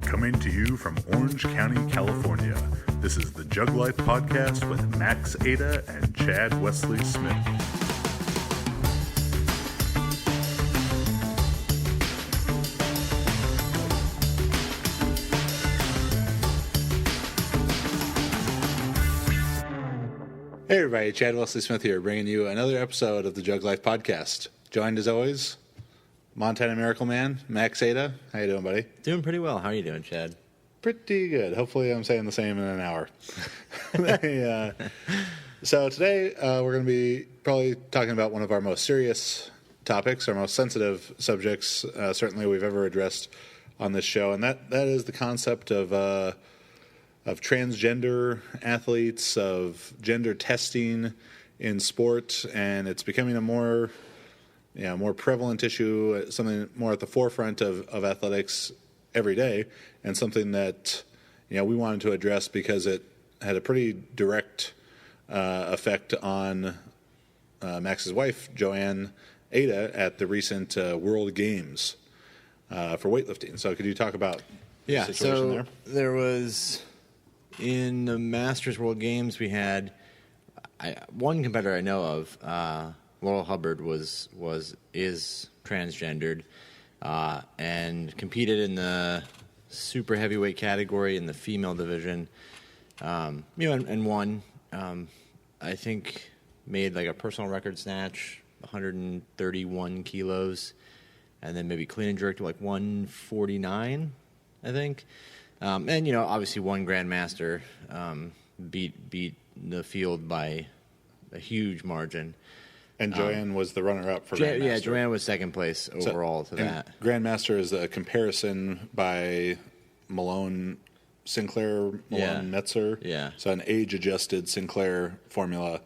Coming to you from Orange County, California, this is the Jug Life Podcast with Max Ada and Chad Wesley Smith. Hey everybody, Chad Wesley Smith here, bringing you another episode of the Jug Life Podcast. Joined as always, Montana Miracle Man, Max Ada. How you doing, buddy? Doing pretty well. How are you doing, Chad? Pretty good. Hopefully I'm saying the same in an hour. So today we're going to be probably talking about one of our most serious topics, our most sensitive subjects certainly we've ever addressed on this show, and that is the concept of transgender athletes, of gender testing in sport, and it's becoming a more prevalent issue, something more at the forefront of athletics every day, and something that we wanted to address because it had a pretty direct effect on Max's wife, Joanne Ada, at the recent World Games for weightlifting. So could you talk about the situation there? There was, in the Masters World Games, we had one competitor I know of, Laurel Hubbard, is transgendered and competed in the super heavyweight category in the female division, and won. I think made like a personal record snatch, 131 kilos, and then maybe clean and jerk to like 149, I think. And obviously won Grandmaster, beat the field by a huge margin. And Joanne was the runner-up for Grandmaster. Yeah, Joanne was second place overall to that. Grandmaster is a comparison by Sinclair Metzer. Yeah. So an age-adjusted Sinclair formula.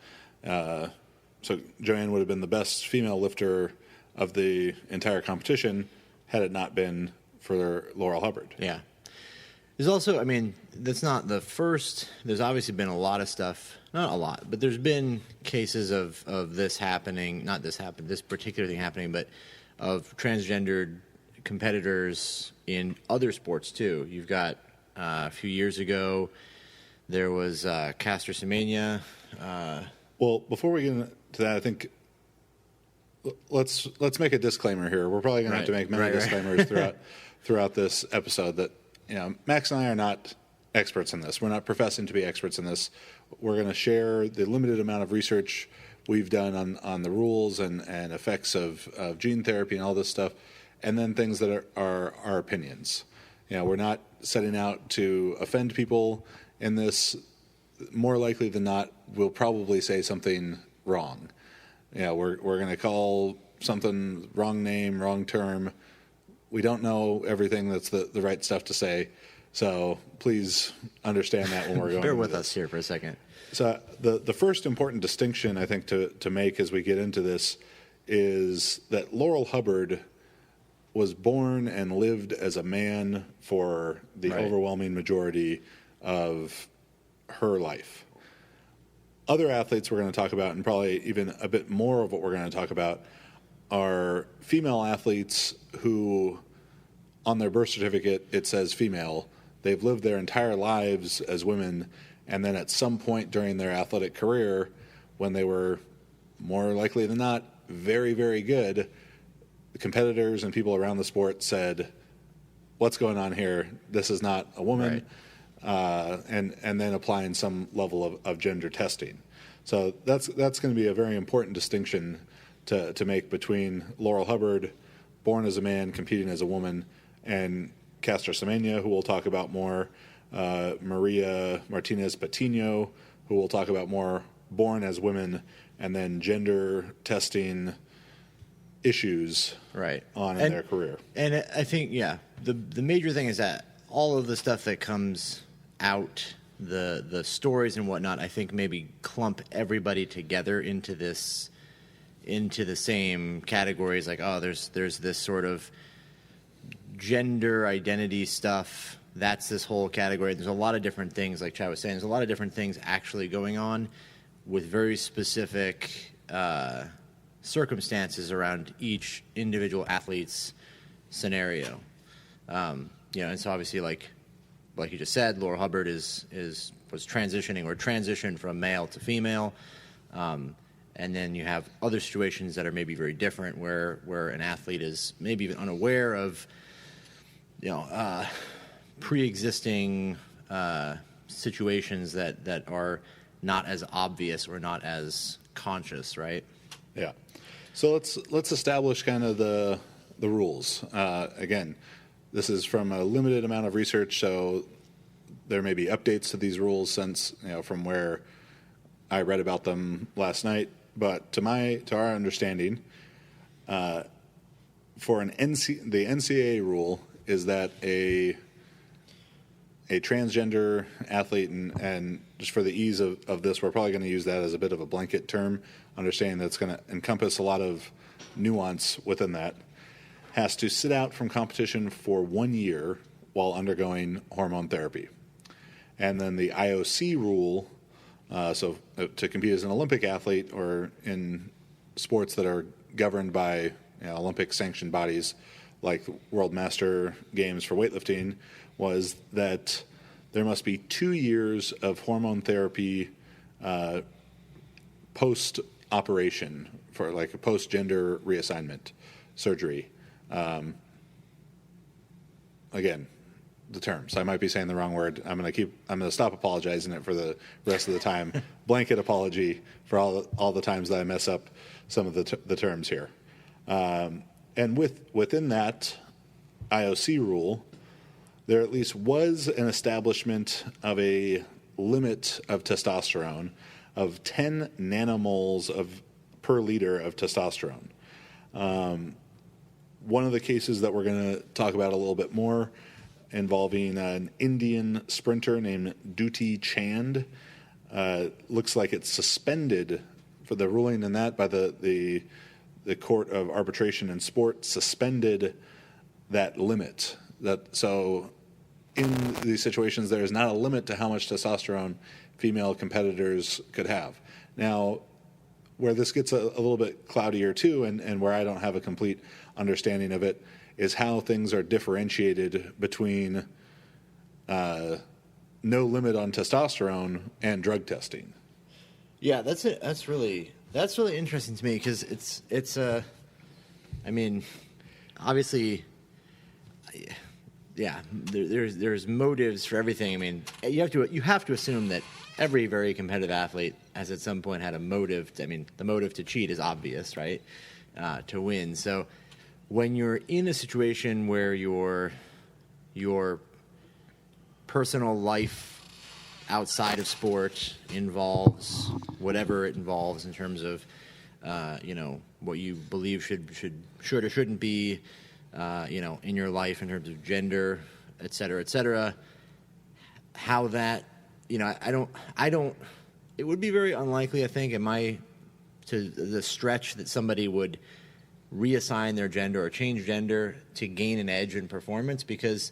So Joanne would have been the best female lifter of the entire competition had it not been for Laurel Hubbard. Yeah. There's also, that's not the first. There's obviously been a lot of stuff. Not a lot, but there's been cases of this happening. Not this particular thing happening, but of transgendered competitors in other sports too. You've got a few years ago, there was Caster Semenya. Well, before we get into that, I think let's make a disclaimer here. We're probably going to have to make many disclaimers throughout this episode that Max and I are not experts in this. We're not professing to be experts in this. We're going to share the limited amount of research we've done on the rules and effects of gene therapy and all this stuff, and then things that are our opinions. We're not setting out to offend people in this. More likely than not, we'll probably say something wrong. We're going to call something wrong name, wrong term. We don't know everything that's the right stuff to say. So please understand that when we're going. Bear with us here for a second. So the first important distinction I think to make as we get into this is that Laurel Hubbard was born and lived as a man for the overwhelming majority of her life. Other athletes we're going to talk about, and probably even a bit more of what we're going to talk about, are female athletes who, on their birth certificate, it says female. They've lived their entire lives as women, and then at some point during their athletic career, when they were more likely than not very, very good, the competitors and people around the sport said, what's going on here? This is not a woman. And then applying some level of gender testing. So that's going to be a very important distinction to make between Laurel Hubbard, born as a man, competing as a woman, and Caster Semenya, who we'll talk about more, Maria Martinez Patino, who we'll talk about more, born as women, and then gender testing issues in their career. And I think, the major thing is that all of the stuff that comes out, the stories and whatnot, I think maybe clump everybody together into the same categories. Like, there's this sort of gender identity stuff. That's this whole category. There's a lot of different things, like Chad was saying. There's a lot of different things actually going on with very specific circumstances around each individual athlete's scenario. And so obviously, like you just said, Laura Hubbard was transitioning or transitioned from male to female. And then you have other situations that are maybe very different, where an athlete is maybe even unaware of, pre-existing situations that are not as obvious or not as conscious, right? Yeah. So let's establish kind of the rules. Again, this is from a limited amount of research, so there may be updates to these rules since from where I read about them last night. But to our understanding, for the NCAA rule is that a transgender athlete, and just for the ease of this, we're probably going to use that as a bit of a blanket term, understanding that it's going to encompass a lot of nuance within that, has to sit out from competition for 1 year while undergoing hormone therapy. And then the IOC rule, so to compete as an Olympic athlete or in sports that are governed by Olympic sanctioned bodies like World Master Games for weightlifting, was that there must be 2 years of hormone therapy post-operation for like a post-gender reassignment surgery. Again, the terms. I might be saying the wrong word. I'm going to stop apologizing it for the rest of the time. Blanket apology for all the times that I mess up some of the terms here. And within that IOC rule, there at least was an establishment of a limit of testosterone of 10 nanomoles per liter of testosterone. One of the cases that we're going to talk about a little bit more, involving an Indian sprinter named Dutee Chand, looks like it's suspended for the ruling in that by the Court of Arbitration in Sport, suspended that limit. So in these situations, there is not a limit to how much testosterone female competitors could have. Now, where this gets a little bit cloudier too, and where I don't have a complete understanding of it, is how things are differentiated between no limit on testosterone and drug testing. Yeah, that's really interesting to me, because it's I mean, obviously, yeah, there's motives for everything. I mean, you have to assume that every very competitive athlete has at some point had a motive. I mean, the motive to cheat is obvious, right? To win. So when you're in a situation where your personal life outside of sport involves whatever it involves in terms of what you believe should or shouldn't be in your life in terms of gender, et cetera, how that I don't it would be very unlikely, I think, to the stretch that somebody would reassign their gender or change gender to gain an edge in performance, because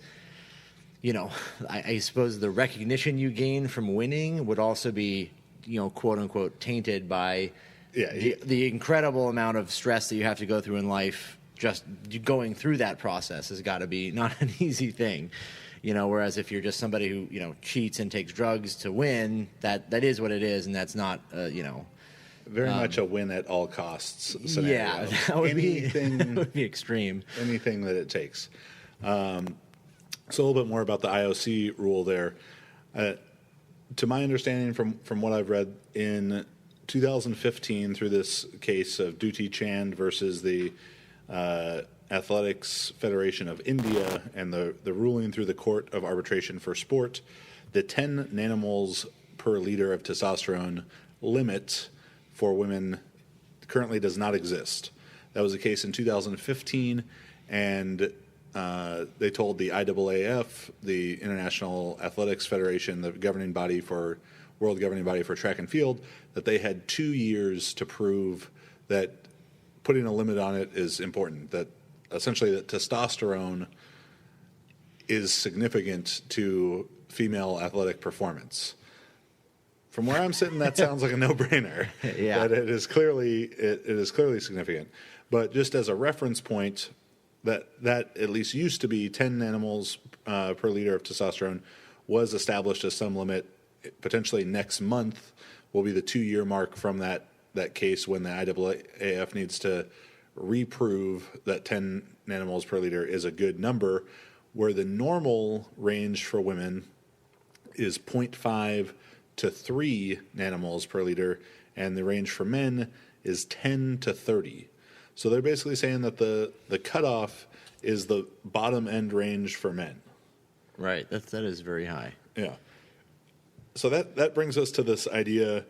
I suppose the recognition you gain from winning would also be quote unquote tainted by the incredible amount of stress that you have to go through in life. Just going through that process has got to be not an easy thing, whereas if you're just somebody who cheats and takes drugs to win, that is what it is, and that's not very much a win at all costs scenario. Yeah, that would be extreme. Anything that it takes. So a little bit more about the IOC rule there. To my understanding, from what I've read, in 2015, through this case of Dutee Chand versus the Athletics Federation of India and the ruling through the Court of Arbitration for Sport, the 10 nanomoles per liter of testosterone limit for women currently does not exist. That was the case in 2015, and they told the IAAF, the International Athletics Federation, the world governing body for track and field, that they had 2 years to prove that putting a limit on it is important, that essentially that testosterone is significant to female athletic performance. From where I'm sitting, that sounds like a no-brainer. Yeah. That it is clearly significant. But just as a reference point, that at least used to be 10 nanomoles per liter of testosterone was established as some limit. Potentially next month will be the 2-year mark from that case when the IAAF needs to reprove that 10 nanomoles per liter is a good number, where the normal range for women is 0.5 to 3 nanomoles per liter, and the range for men is 10 to 30. So they're basically saying that the cutoff is the bottom end range for men. Right. That is very high. Yeah. So that brings us to this idea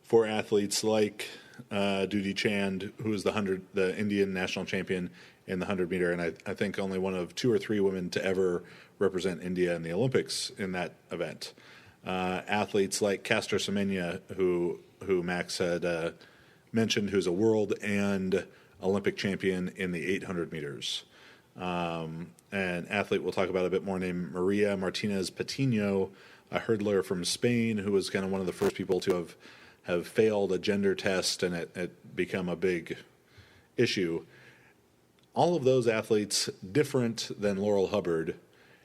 for athletes like Dudi Chand, who is the Indian national champion in the 100 meter, and I think only one of 2 or 3 women to ever represent India in the Olympics in that event. Athletes like Caster Semenya, who Max had mentioned, who's a world and Olympic champion in the 800 meters. An athlete we'll talk about a bit more named Maria Martinez Patino, a hurdler from Spain, who was kind of one of the first people to have failed a gender test and it become a big issue. All of those athletes different than Laurel Hubbard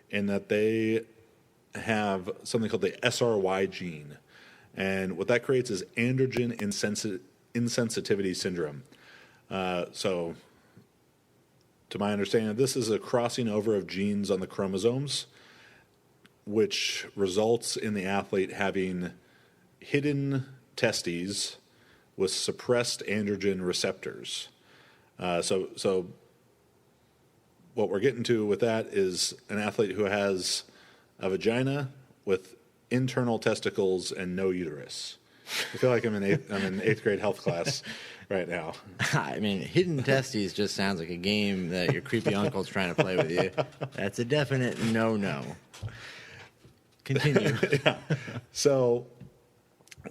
in that they have something called the SRY gene. And what that creates is androgen insensitivity syndrome. So, to my understanding, this is a crossing over of genes on the chromosomes, which results in the athlete having hidden testes with suppressed androgen receptors. So what we're getting to with that is an athlete who has a vagina with internal testicles and no uterus. I feel like I'm in eighth grade health class right now. I mean, hidden testes just sounds like a game that your creepy uncle's trying to play with you. That's a definite no. Continue. Yeah. So,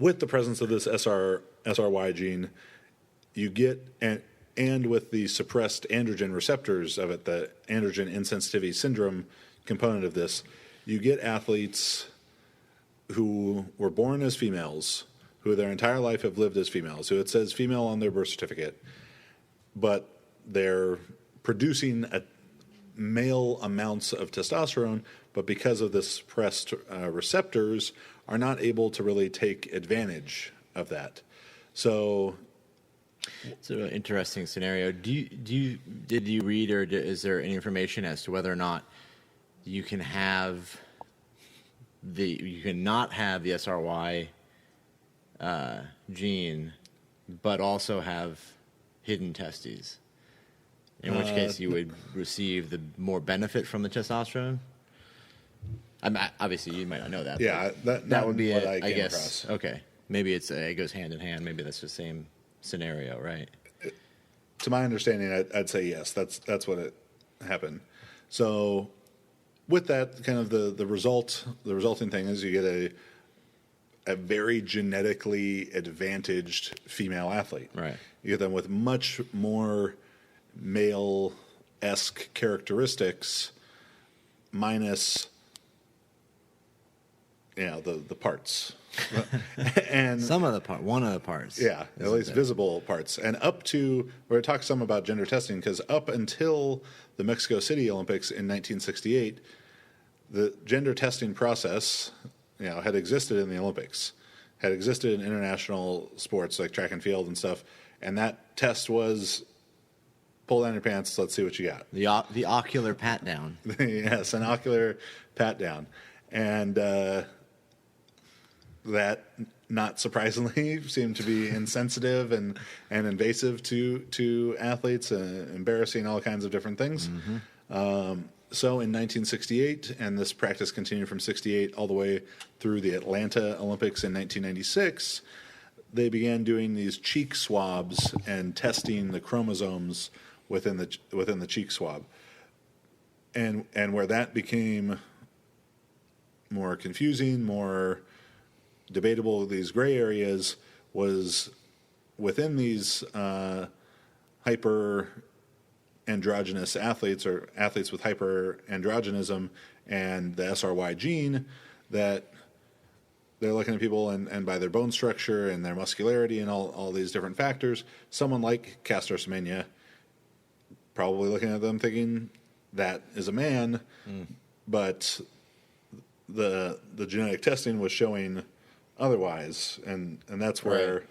with the presence of this SRY gene, you get, and with the suppressed androgen receptors of it, the androgen insensitivity syndrome component of this, you get athletes who were born as females, who their entire life have lived as females, who it says female on their birth certificate, but they're producing male amounts of testosterone, but because of the suppressed receptors, are not able to really take advantage of that. So it's an interesting scenario. Did you read, or is there any information as to whether or not you can not have the SRY gene, but also have hidden testes? In which case, you would receive the more benefit from the testosterone. Obviously, you might not know that. Yeah, that would be what it. I guess. Across. Okay, maybe it goes hand in hand. Maybe that's the same scenario, right? To my understanding, I'd say yes. That's what it happened. So, with that, kind of the resulting thing is you get a very genetically advantaged female athlete. Right. You get them with much more male-esque characteristics, minus, the parts. And one of the parts. Yeah, at least visible parts. And up to, we're going to talk some about gender testing, because up until the Mexico City Olympics in 1968, the gender testing process, had existed in the Olympics, had existed in international sports like track and field and stuff, and that test was pull down your pants, let's see what you got. The ocular pat down. Yes, an ocular pat down. And that, not surprisingly, seemed to be insensitive and invasive to athletes, embarrassing, all kinds of different things. Mm-hmm. So in 1968, and this practice continued from 68 all the way through the Atlanta Olympics in 1996, they began doing these cheek swabs and testing the chromosomes within the cheek swab. And where that became more confusing, more debatable, these gray areas, was within these hyper-androgynous athletes, or athletes with hyper-androgenism and the SRY gene, that they're looking at people and by their bone structure and their muscularity and all these different factors. Someone like Caster Semenya probably looking at them thinking that is a man, but the genetic testing was showing otherwise, and that's where Right.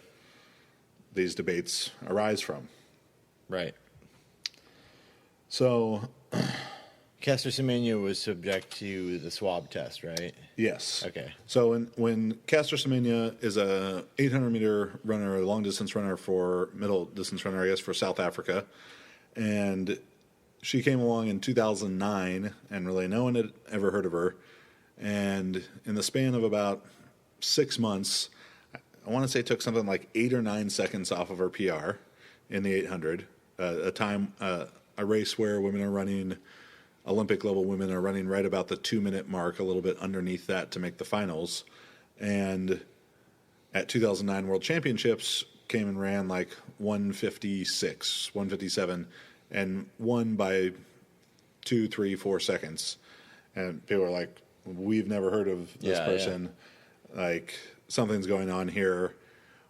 these debates arise from. Right. So, Caster Semenya was subject to the swab test, right? yes. Okay. So when Caster Semenya is a 800-meter runner, a long-distance runner for middle-distance runner, I guess, for South Africa, and she came along in 2009, and really no one had ever heard of her. And in the span of about 6 months, I want to say took something like 8 or 9 seconds off of her PR in the 800, a race where women are running, Olympic level women are running right about the 2-minute mark, a little bit underneath that to make the finals. And at 2009 World Championships, came and ran like 156, 157, and won by 2, 3, 4 seconds. And people are like, we've never heard of this person. Like, something's going on here,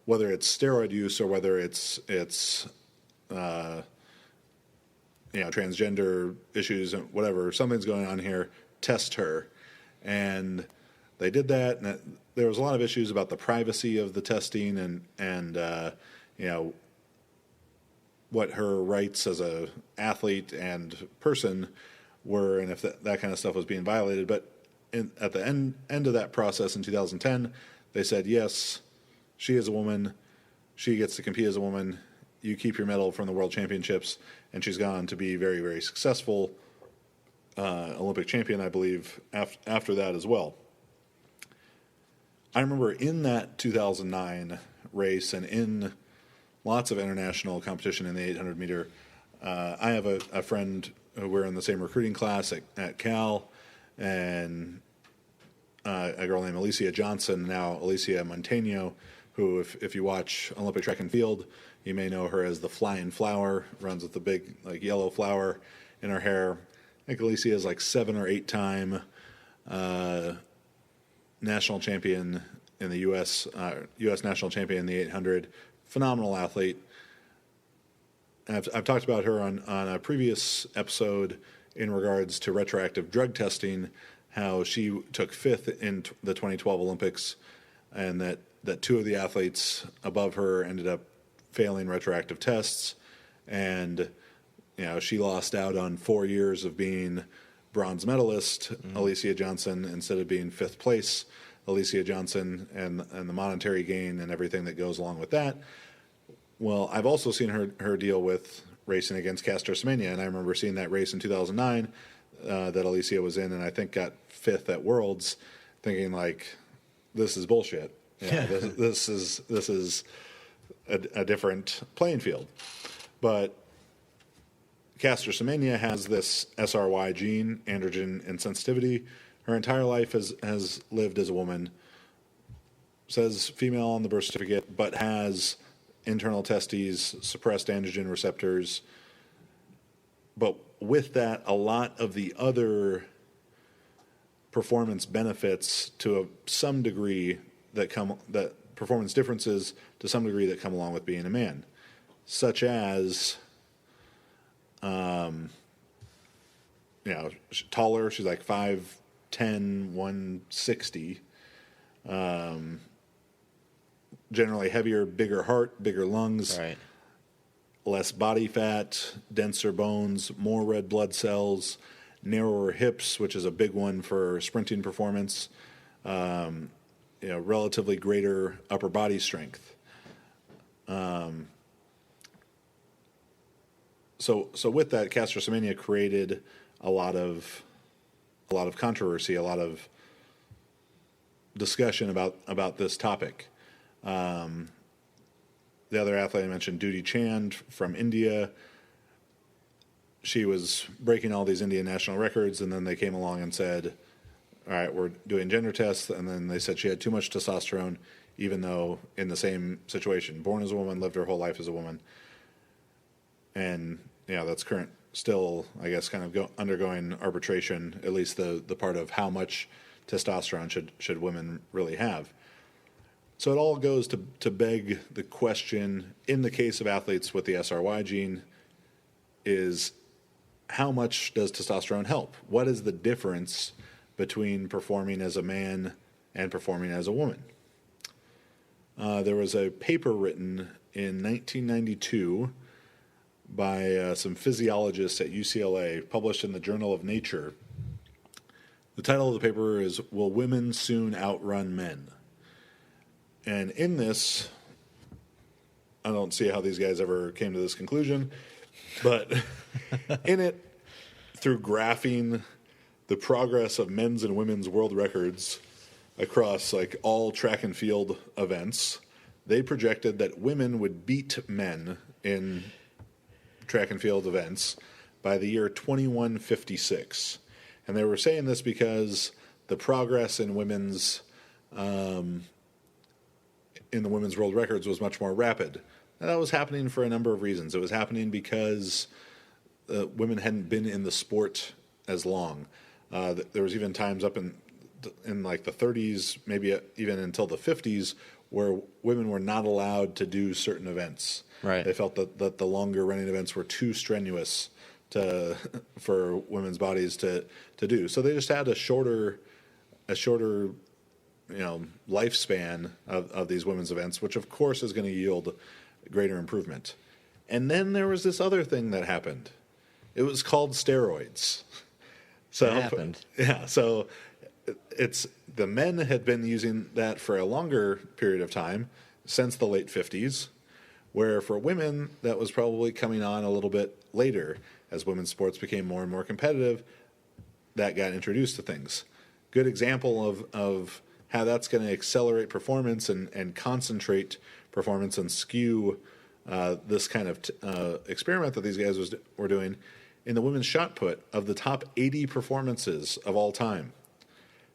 whether it's steroid use or whether it's transgender issues and whatever. Something's going on here. Test her. And they did that, and there was a lot of issues about the privacy of the testing and what her rights as a athlete and person were, and if that kind of stuff was being violated. But at the end of that process in 2010, they said, yes, she is a woman. She gets to compete as a woman. You keep your medal from the World Championships. And she's gone to be very, very successful Olympic champion, I believe, after that as well. I remember in that 2009 race and in lots of international competition in the 800 meter, I have a friend who we're in the same recruiting class at Cal, and a girl named Alicia Johnson, now Alicia Montano, who, if you watch Olympic track and field, you may know her as the Flying Flower, runs with the big yellow flower in her hair. I think Alicia is 7 or 8 time national champion in the U.S. U.S. national champion in the 800. Phenomenal athlete. I've talked about her on a previous episode in regards to retroactive drug testing, how she took 5th in the 2012 Olympics, and that 2 of the athletes above her ended up failing retroactive tests, and she lost out on 4 years of being bronze medalist. Alicia Johnson, instead of being 5th place, Alicia Johnson, and the monetary gain and everything that goes along with that. Well, I've also seen her deal with racing against Caster Semenya, and I remember seeing that race in 2009 that Alicia was in, and I think got 5th at Worlds, thinking this is bullshit. This is a different playing field. But Caster Semenya has this SRY gene, androgen insensitivity. Her entire life has lived as a woman. Says female on the birth certificate, but has internal testes, suppressed androgen receptors. But with that, a lot of the other performance benefits to some degree that performance differences to some degree that come along with being a man, such as, taller. She's 5'10", 160. Generally heavier, bigger heart, bigger lungs, Right. less body fat, denser bones, more red blood cells, narrower hips, which is a big one for sprinting performance. Relatively greater upper body strength. So with that, Caster Semenya created a lot of controversy, a lot of discussion about this topic. The other athlete I mentioned, Dudi Chand from India, she was breaking all these Indian national records, and then they came along and said, all right, we're doing gender tests, and then they said she had too much testosterone, even though in the same situation, born as a woman, lived her whole life as a woman. And, that's still, I guess, kind of undergoing arbitration, at least the part of how much testosterone should women really have. So it all goes to beg the question, in the case of athletes with the SRY gene, is how much does testosterone help? What is the difference between performing as a man and performing as a woman? There was a paper written in 1992 by some physiologists at UCLA, published in the Journal of Nature. The title of the paper is, "Will Women Soon Outrun Men?" And in this, I don't see how these guys ever came to this conclusion, but in it, through graphing the progress of men's and women's world records across like all track and field events, they projected that women would beat men in track and field events by the year 2156. And they were saying this because the progress in women's in the women's world records was much more rapid. And that was happening for a number of reasons. It was happening because women hadn't been in the sport as long. There was even times up in like the 30s, maybe even until the 50s, where women were not allowed to do certain events. Right. They felt that the longer running events were too strenuous for women's bodies to do. So they just had a shorter lifespan of these women's events, which of course is going to yield greater improvement. And then there was this other thing that happened. It was called steroids. So it happened. Yeah. So the men had been using that for a longer period of time, since the late 50s, where for women that was probably coming on a little bit later as women's sports became more and more competitive. That got introduced to things. Good example of how that's going to accelerate performance and concentrate performance and skew this kind of experiment that these guys were doing. In the women's shot put, of the top 80 performances of all time,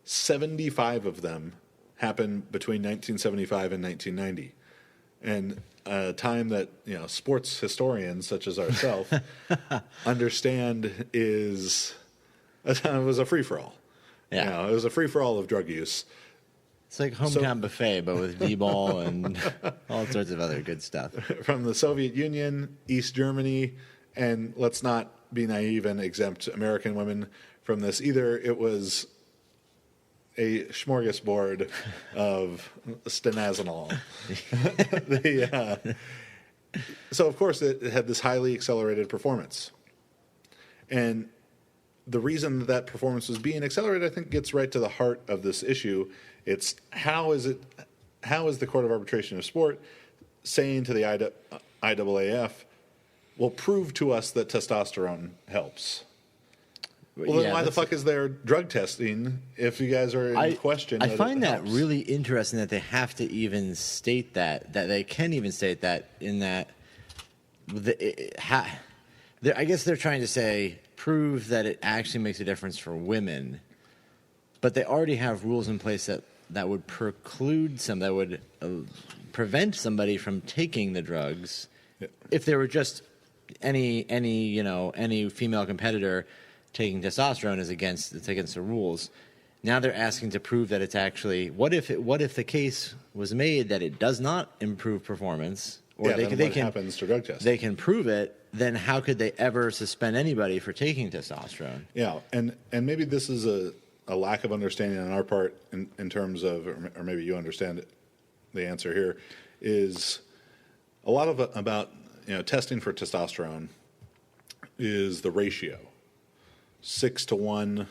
75 of them happened between 1975 and 1990. And a time that sports historians such as ourselves understand it was a free-for-all. Yeah. It was a free-for-all of drug use. It's like hometown buffet, but with D-ball and all sorts of other good stuff. From the Soviet Union, East Germany, and let's not be naive and exempt American women from this either. It was a smorgasbord of stanazolol. So, of course, it had this highly accelerated performance. And the reason that performance was being accelerated, I think, gets right to the heart of this issue. It's how is the Court of Arbitration of Sport saying to the IAAF, well, prove to us that testosterone helps. Well, then why the fuck is there drug testing if you guys are in question? I find that really interesting that they have to even state that they can even state that in that. I guess they're trying to say prove that it actually makes a difference for women, but they already have rules in place that would preclude that would prevent somebody from taking the drugs if they were just any female competitor. Taking testosterone is against the rules. Now they're asking to prove that it's actually. What if the case was made that it does not improve performance, or what happens to drug testing? They can prove it. Then how could they ever suspend anybody for taking testosterone? Yeah, and maybe this is a lack of understanding on our part in terms of, or maybe you understand the answer here, is a lot of about testing for testosterone is the ratio. 6 to 1.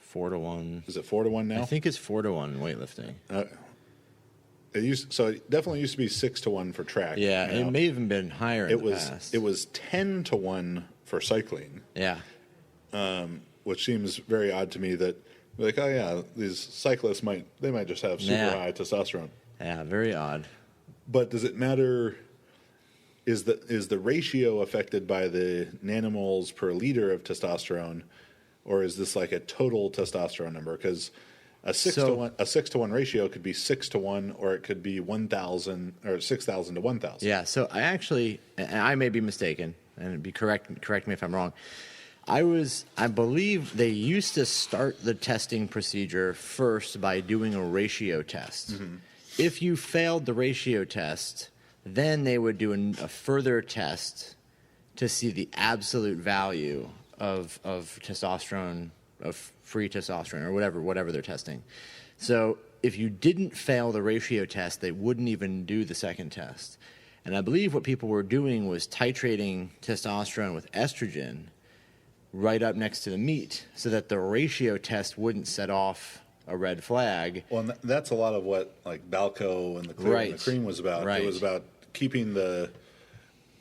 4 to 1. Is it 4 to 1 now? I think it's 4 to 1 in weightlifting. It definitely used to be 6 to 1 for track. Yeah, it may have even been higher in the past. It was 10 to 1 for cycling. Yeah. Which seems very odd to me that, like, oh yeah, these cyclists might just have super high testosterone. Yeah, very odd. But does it matter? Is the ratio affected by the nanomoles per liter of testosterone, or is this like a total testosterone number? Because a 6 to 1 ratio could be 6 to 1, or it could be 1,000 or 6,000 to 1,000. Yeah. So I may be mistaken, and correct me if I'm wrong. I believe they used to start the testing procedure first by doing a ratio test. Mm-hmm. If you failed the ratio test, then they would do a further test to see the absolute value of testosterone, of free testosterone, or whatever they're testing. So if you didn't fail the ratio test, they wouldn't even do the second test. And I believe what people were doing was titrating testosterone with estrogen right up next to the meat so that the ratio test wouldn't set off a red flag. Well, and that's a lot of what like Balco and the Clear and the Cream was about. Right. It was about keeping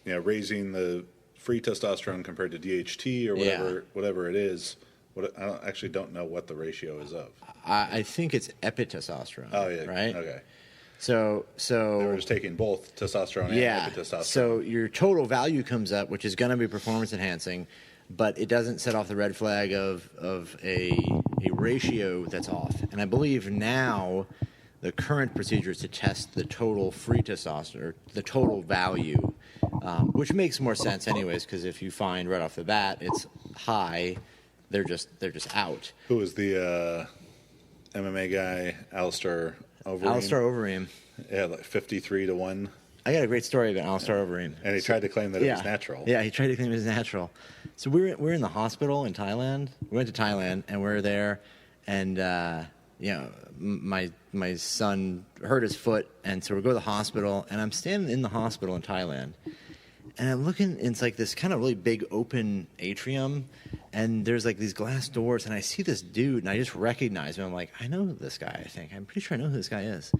raising the free testosterone compared to DHT or whatever it is. I actually don't know what the ratio is of. I think it's epitestosterone. Oh yeah, right. Okay. So they were just taking both testosterone and epitestosterone. So your total value comes up, which is going to be performance enhancing, but it doesn't set off the red flag of a ratio that's off. And I believe now the current procedure is to test the total free testosterone, or the total value, which makes more sense anyways, because if you find right off the bat it's high, they're just out. Who was the MMA guy, Alistair Overeem. Yeah, like 53-1. I got a great story about Alistair Overeem. And he tried to claim that it was natural. Yeah, he tried to claim it was natural. So we're in the hospital in Thailand. We went to Thailand, and we're there, and my son hurt his foot, and so we go to the hospital, and I'm standing in the hospital in Thailand, and I'm looking, it's like this kind of really big open atrium, and there's like these glass doors, and I see this dude, and I just recognize him. I'm like, I know this guy, I think. I'm pretty sure I know who this guy is.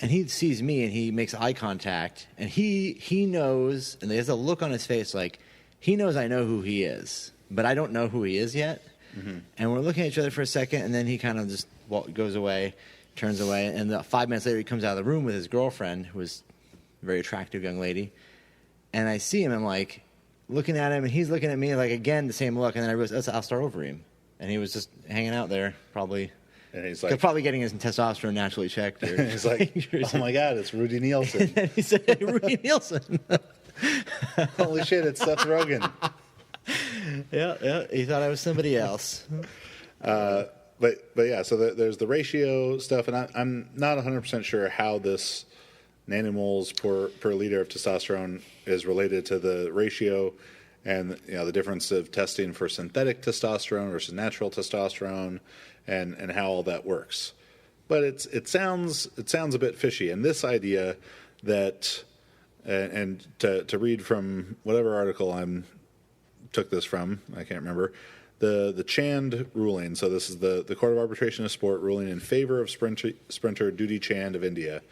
And he sees me, and he makes eye contact, and he knows, and there's a look on his face like, he knows I know who he is, but I don't know who he is yet. Mm-hmm. And we're looking at each other for a second, and then he kind of just goes away, turns away, and 5 minutes later he comes out of the room with his girlfriend, who was a very attractive young lady. And I see him, I'm like, looking at him, and he's looking at me like, again, the same look, and then I realized, that's Alistair Overeem. And he was just hanging out there, probably. And he's like, probably getting his testosterone naturally checked. And he's like, oh my God, it's Rudy Nielsen. And then he said, hey, Rudy Nielsen. Holy shit, it's Seth Rogen. Yeah, he thought I was somebody else. But yeah, so there's the ratio stuff, and I'm not 100% sure how this nanomoles per liter of testosterone is related to the ratio, and the difference of testing for synthetic testosterone versus natural testosterone, and how all that works. But it sounds a bit fishy, and this idea that and to read from whatever article I took this from, I can't remember, the Chand ruling. So this is the Court of Arbitration of Sport ruling in favor of sprinter Duty Chand of India,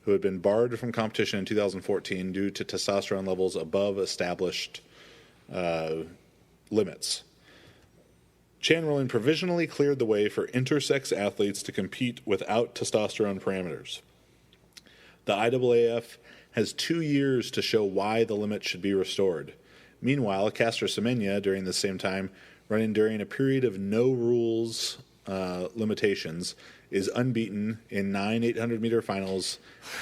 who had been barred from competition in 2014 due to testosterone levels above established limits. Chand ruling provisionally cleared the way for intersex athletes to compete without testosterone parameters. The IAAF has 2 years to show why the limit should be restored. Meanwhile, Caster Semenya, during the same time, running during a period of no rules limitations, is unbeaten in 9 800-meter finals,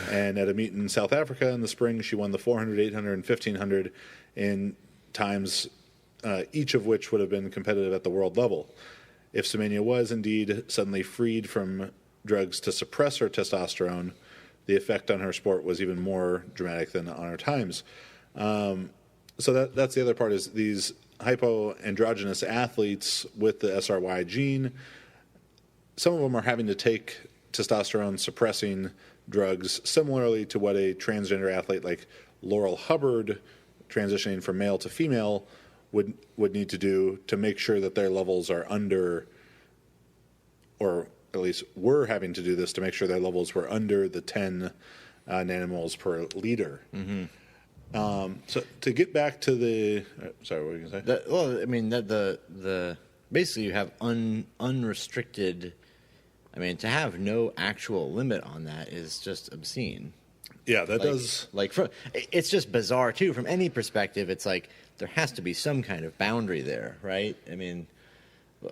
and at a meet in South Africa in the spring, she won the 400, 800, and 1500 in times each of which would have been competitive at the world level. If Semenya was indeed suddenly freed from drugs to suppress her testosterone, the effect on her sport was even more dramatic than on her times. So that's the other part, is these hypoandrogynous athletes with the SRY gene, some of them are having to take testosterone suppressing drugs similarly to what a transgender athlete like Laurel Hubbard, transitioning from male to female, would need to do to make sure that their levels are under, or at least were having to do this to make sure their levels were under the 10 nanomoles per liter. Mm-hmm. So to get back to the, sorry, what were you going to say? The basically you have unrestricted. I mean, to have no actual limit on that is just obscene. Yeah, that does. It's just bizarre too. From any perspective, it's like there has to be some kind of boundary there, right? I mean,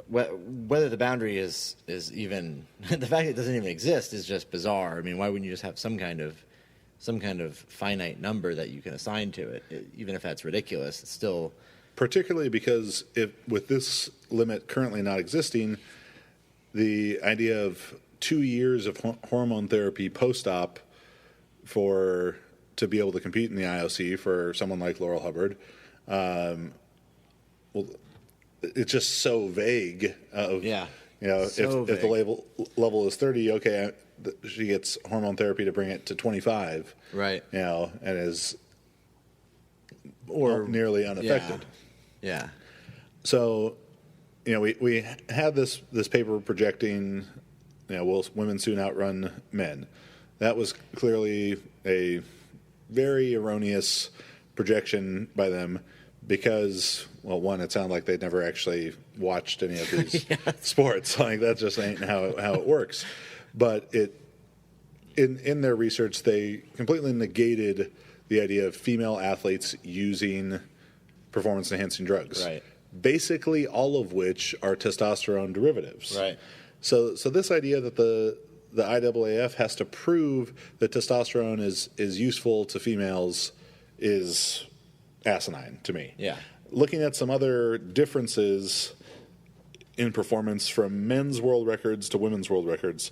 whether the boundary is even the fact it doesn't even exist is just bizarre. I mean, why wouldn't you just have some kind of finite number that you can assign to it, even if that's ridiculous? It's still, particularly because with this limit currently not existing, the idea of 2 years of hormone therapy post-op to be able to compete in the IOC for someone like Laurel Hubbard, well, it's just so vague. Yeah. If the level is 30, okay, she gets hormone therapy to bring it to 25. Right. And is or nearly unaffected. Yeah. So, we had this paper projecting, will women soon outrun men? That was clearly a very erroneous projection by them because, well, one, it sounded like they'd never actually watched any of these sports. Like, that just ain't how it works. But in their research, they completely negated the idea of female athletes using performance-enhancing drugs. Right. Basically, all of which are testosterone derivatives. Right. So this idea that the IAAF has to prove that testosterone is useful to females is asinine to me. Yeah. Looking at some other differences in performance from men's world records to women's world records,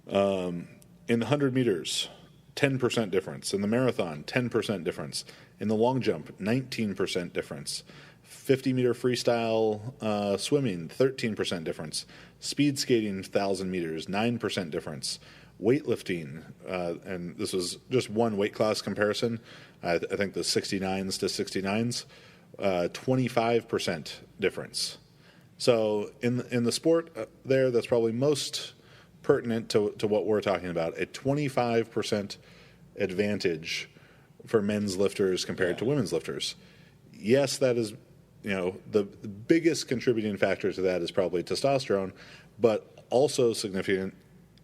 in the 100 meters, 10% difference. In the marathon, 10% difference. In the long jump, 19% difference. 50-meter freestyle swimming, 13% difference. Speed skating, 1,000 meters, 9% difference. Weightlifting, and this was just one weight class comparison. I think the 69s to 69s, 25% difference. So in the sport there, that's probably most pertinent to what we're talking about. A 25% advantage for men's lifters compared to women's lifters. Yes, that is, the biggest contributing factor to that is probably testosterone, but also significant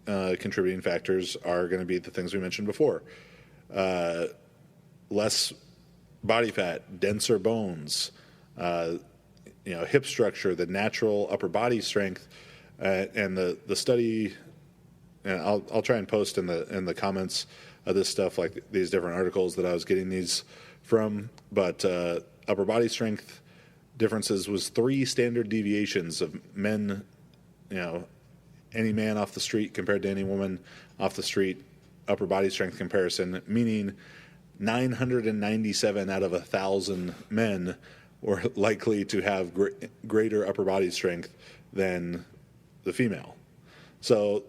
contributing factors are going to be the things we mentioned before. Less body fat, denser bones, hip structure, the natural upper body strength, and the study. And I'll try and post in the comments of this stuff, like these different articles that I was getting these from. But upper body strength differences was 3 standard deviations of men, any man off the street compared to any woman off the street, upper body strength comparison, meaning 997 out of 1,000 men were likely to have greater upper body strength than the female. So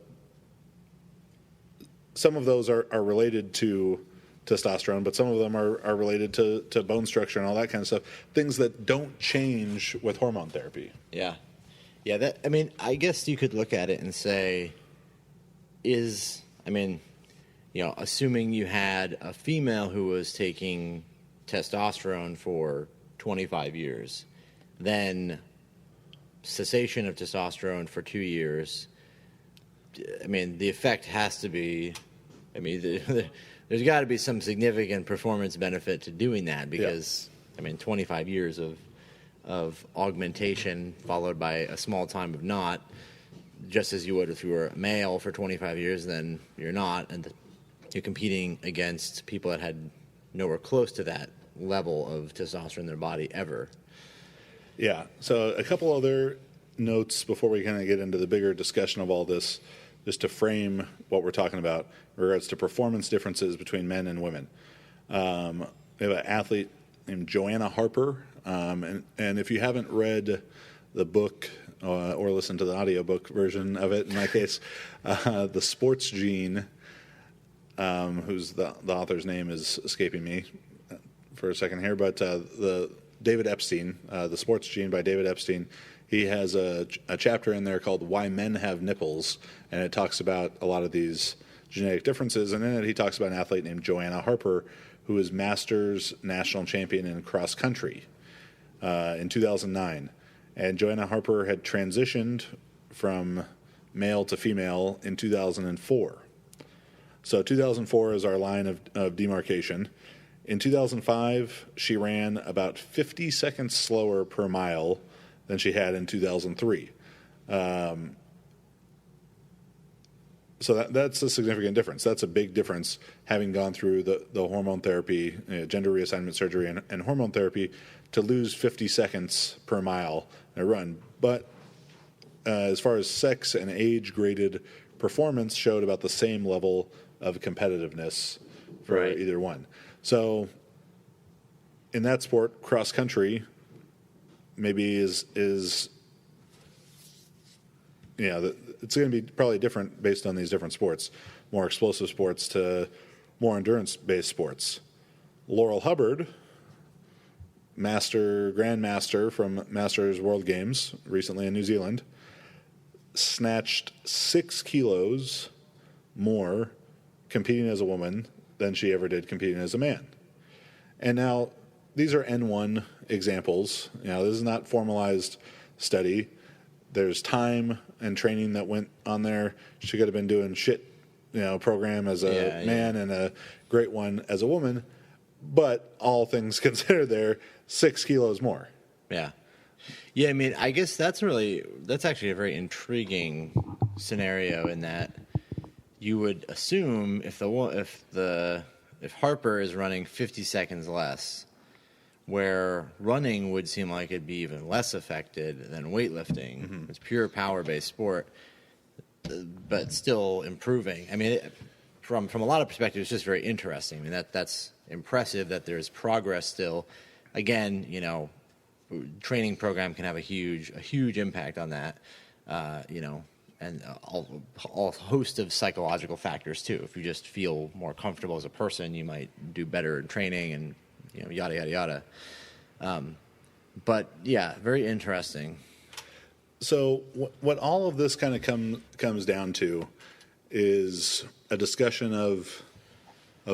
some of those are related to testosterone, but some of them are related to bone structure and all that kind of stuff. Things that don't change with hormone therapy. Yeah. Yeah, I guess you could look at it and say, assuming you had a female who was taking testosterone for 25 years, then cessation of testosterone for 2 years, the effect has to be, there's got to be some significant performance benefit to doing that because, 25 years of augmentation followed by a small time of not, just as you would if you were a male for 25 years, then you're not, and you're competing against people that had nowhere close to that level of testosterone in their body ever. Yeah. So a couple other notes before we kind of get into the bigger discussion of all this, just to frame what we're talking about in regards to performance differences between men and women. We have an athlete named Joanna Harper, and if you haven't read the book or listened to the audiobook version of it, in my case, The Sports Gene, who's the author's name is escaping me for a second here, but the David Epstein, The Sports Gene by David Epstein, he has a chapter in there called Why Men Have Nipples, and it talks about a lot of these genetic differences, and in it he talks about an athlete named Joanna Harper, who is Masters national champion in cross country in 2009. And Joanna Harper had transitioned from male to female in 2004. So 2004 is our line of demarcation. In 2005, she ran about 50 seconds slower per mile than she had in 2003. So that's a significant difference. That's a big difference, having gone through the hormone therapy, gender reassignment surgery, and hormone therapy, to lose 50 seconds per mile in a run. But as far as sex and age-graded performance, showed about the same level of competitiveness for either one. So in that sport, cross-country, maybe is it's going to be probably different based on these different sports, more explosive sports to more endurance-based sports. Laurel Hubbard, grandmaster from Masters World Games recently in New Zealand, snatched 6 kilos more competing as a woman than she ever did competing as a man. And now these are N1 examples. This is not formalized study. There's time and training that went on there. She could have been doing program as a man and a great one as a woman. But all things considered, they're 6 kilos more. Yeah. Yeah, I mean, I guess that's actually a very intriguing scenario in that you would assume if Harper is running 50 seconds less, where running would seem like it'd be even less affected than weightlifting. Mm-hmm. It's pure power-based sport, but still improving. I mean, from a lot of perspectives, it's just very interesting. I mean, that's impressive that there's progress still. Again, training program can have a huge impact on that. And all host of psychological factors too. If you just feel more comfortable as a person, you might do better in training, and yada yada yada. But yeah, very interesting. So what all of this kind of comes down to is a discussion of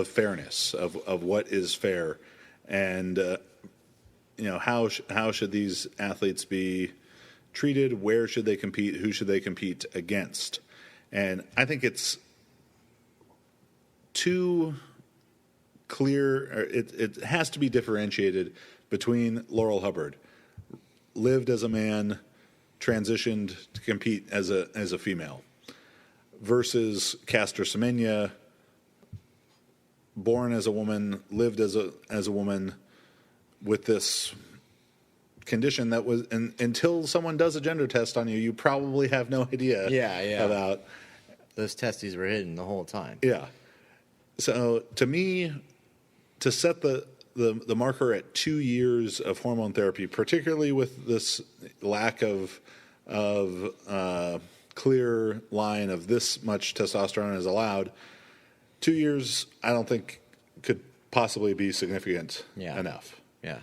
fairness, of what is fair, and how should these athletes be treated? Where should they compete? Who should they compete against? And I think it's too clear. It has to be differentiated between Laurel Hubbard, lived as a man, transitioned to compete as a female, versus Caster Semenya, born as a woman, lived as a woman, with this condition that was, and until someone does a gender test on you, you probably have no idea about. Those testes were hidden the whole time. Yeah. So to me, to set the marker at 2 years of hormone therapy, particularly with this lack of clear line of this much testosterone is allowed, 2 years I don't think could possibly be significant enough. Yeah.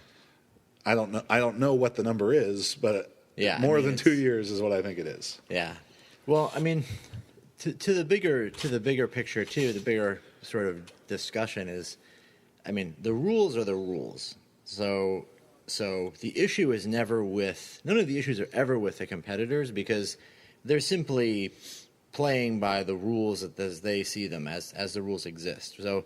I don't know what the number is, but more than 2 years is what I think it is. Yeah. Well, I mean, to the bigger picture too, the bigger sort of discussion is, I mean, the rules are the rules. So the issue is none of the issues are ever with the competitors, because they're simply playing by the rules as they see them, as the rules exist. So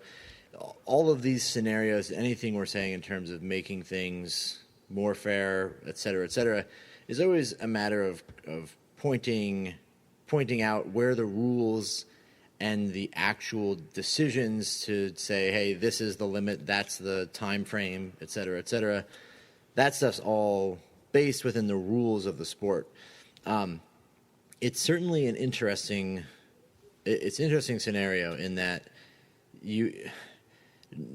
all of these scenarios, anything we're saying in terms of making things more fair, et cetera, is always a matter of pointing out where the rules and the actual decisions to say, hey, this is the limit, that's the time frame, et cetera, that stuff's all based within the rules of the sport. It's certainly an interesting scenario in that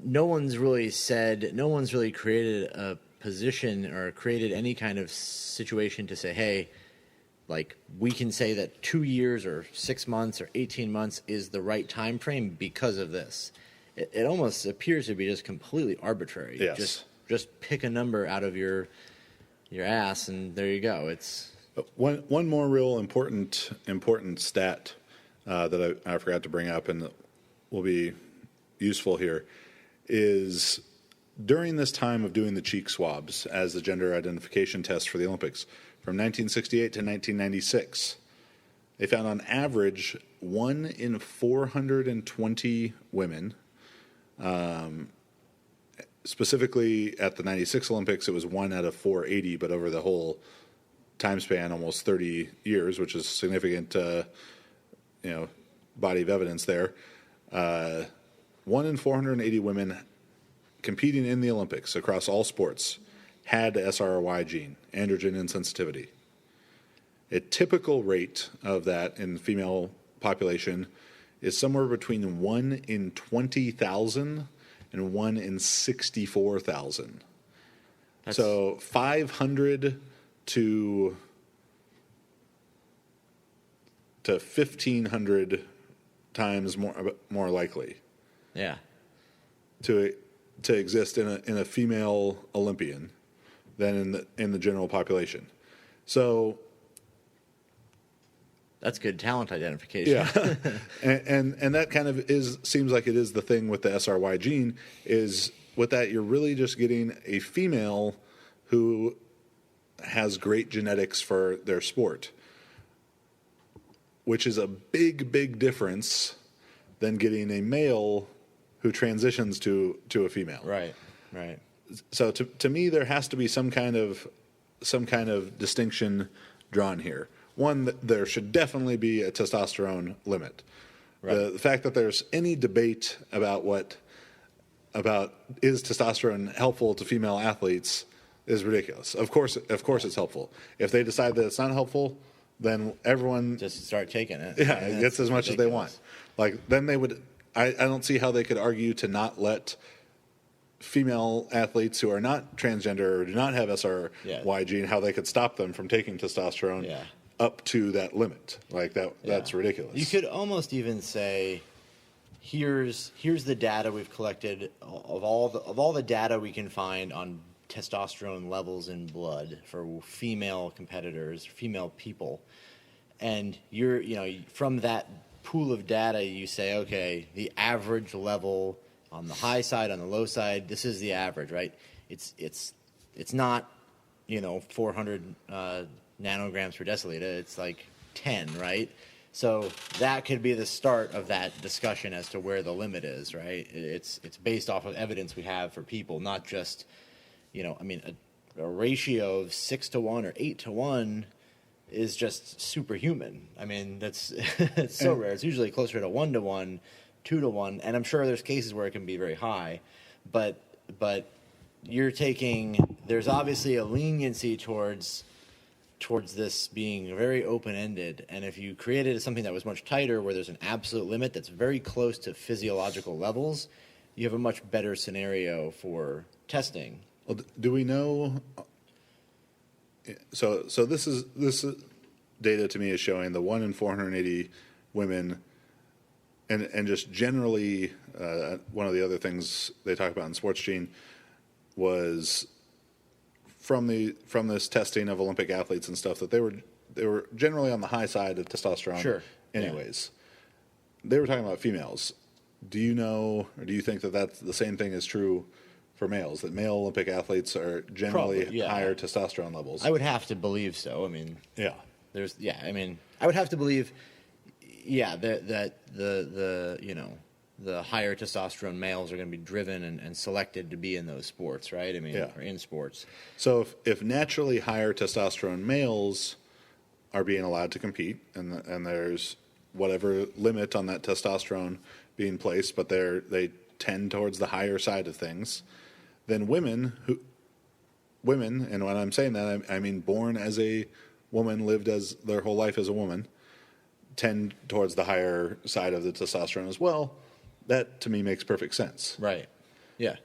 no one's really created a position or created any kind of situation to say, hey, like, we can say that 2 years or 6 months or 18 months is the right time frame because of this. It almost appears to be just completely arbitrary. Yes. Just pick a number out of your ass, and there you go. It's one more real important stat that I forgot to bring up and that will be useful here is during this time of doing the cheek swabs as the gender identification test for the Olympics, from 1968 to 1996, they found on average 1 in 420 women. Specifically at the 96 Olympics, it was 1 out of 480, but over the whole time span, almost 30 years, which is significant, body of evidence there. 1 in 480 women competing in the Olympics across all sports had the SRY gene, androgen insensitivity. A typical rate of that in the female population is somewhere between 1 in 20,000 and 1 in 64,000. So 500 to 1,500 times more likely Yeah. to exist in a female Olympian than in the general population. So That's good talent identification. yeah, and that kind of seems like it is the thing with the SRY gene. Is with that you're really just getting a female who has great genetics for their sport, which is a big difference than getting a male who transitions to a female. Right. Right. So to me, there has to be some kind of distinction drawn here. One, there should definitely be a testosterone limit. Right. The fact that there's any debate about is testosterone helpful to female athletes is ridiculous. Of course it's helpful. If they decide that it's not helpful, then everyone Just start taking it. yeah, And gets that's as much as they want. ridiculous. Like then they would. I don't see how they could argue to not let female athletes who are not transgender or do not have SRY Yeah. gene, how they could stop them from taking testosterone Yeah. up to that limit. Like that. Yeah. That's ridiculous. You could almost even say, here's the data we've collected of all the data we can find on testosterone levels in blood for female competitors, female people, and from that pool of data you say, okay, the average level on the high side, on the low side, this is the average, right? It's not 400 nanograms per deciliter. It's like 10, right? So that could be the start of that discussion as to where the limit is, right? It's based off of evidence we have for people, not just, a ratio of 6 to 1 or 8 to 1 is just superhuman. I mean, that's it's so rare. It's usually closer to 1 to 1, 2 to 1, and I'm sure there's cases where it can be very high, but there's obviously a leniency towards this being very open-ended, and if you created something that was much tighter where there's an absolute limit that's very close to physiological levels, you have a much better scenario for testing. Well, do we know? So this data to me is showing the 1 in 480 women, and just generally one of the other things they talk about in Sports Gene was from this testing of Olympic athletes and stuff that they were generally on the high side of testosterone. Sure. Anyways, they were talking about females. Do you know, or do you think that that's the same thing is true for males? That male Olympic athletes are generally Probably, yeah. higher testosterone levels? I would have to believe so. I mean, Yeah. I would have to believe, that the higher testosterone males are going to be driven and selected to be in those sports, right? I mean, Yeah. or in sports. So if naturally higher testosterone males are being allowed to compete, and there's whatever limit on that testosterone being placed, but they tend towards the higher side of things, then women, and when I'm saying that, I mean born as a woman, lived as their whole life as a woman, tend towards the higher side of the testosterone as well. That to me makes perfect sense. Right. Yeah.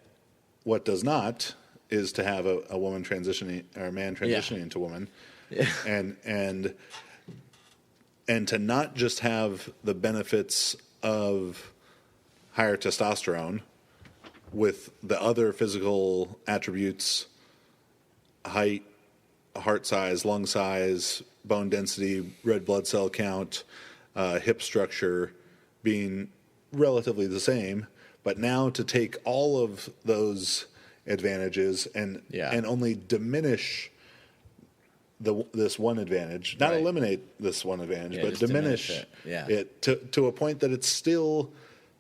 What does not is to have a woman transitioning or a man transitioning into woman, and to not just have the benefits of higher testosterone with the other physical attributes, height, heart size, lung size, bone density, red blood cell count, hip structure being relatively the same, but now to take all of those advantages and only diminish this one advantage, not Right. eliminate this one advantage, but just diminish diminish it. it to a point that it's still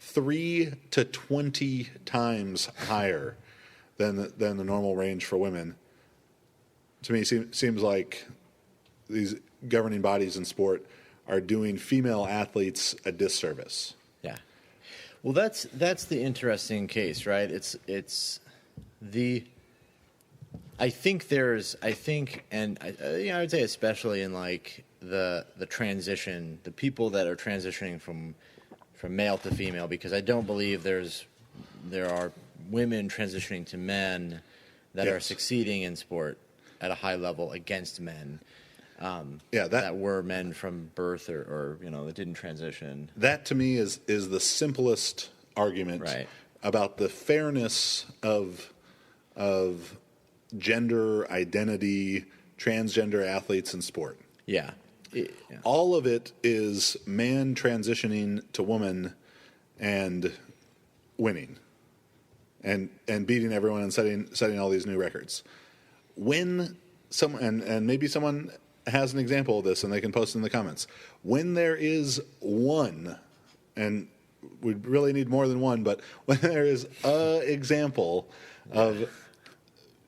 3 to 20 times higher than the normal range for women. To me, seems like these governing bodies in sport are doing female athletes a disservice. Yeah. Well, that's the interesting case, right? I think, and I would say especially in like the transition, the people that are transitioning from male to female, because I don't believe there are women transitioning to men that are Yes. succeeding in sport. at a high level against men. Yeah, that were men from birth or that didn't transition. That to me is the simplest argument Right. about the fairness of gender identity, transgender athletes in sport. Yeah. All of it is man transitioning to woman and winning and beating everyone and setting all these new records. When someone and maybe someone has an example of this and they can post in the comments. When there is one, and we really need more than one, but when there is a example of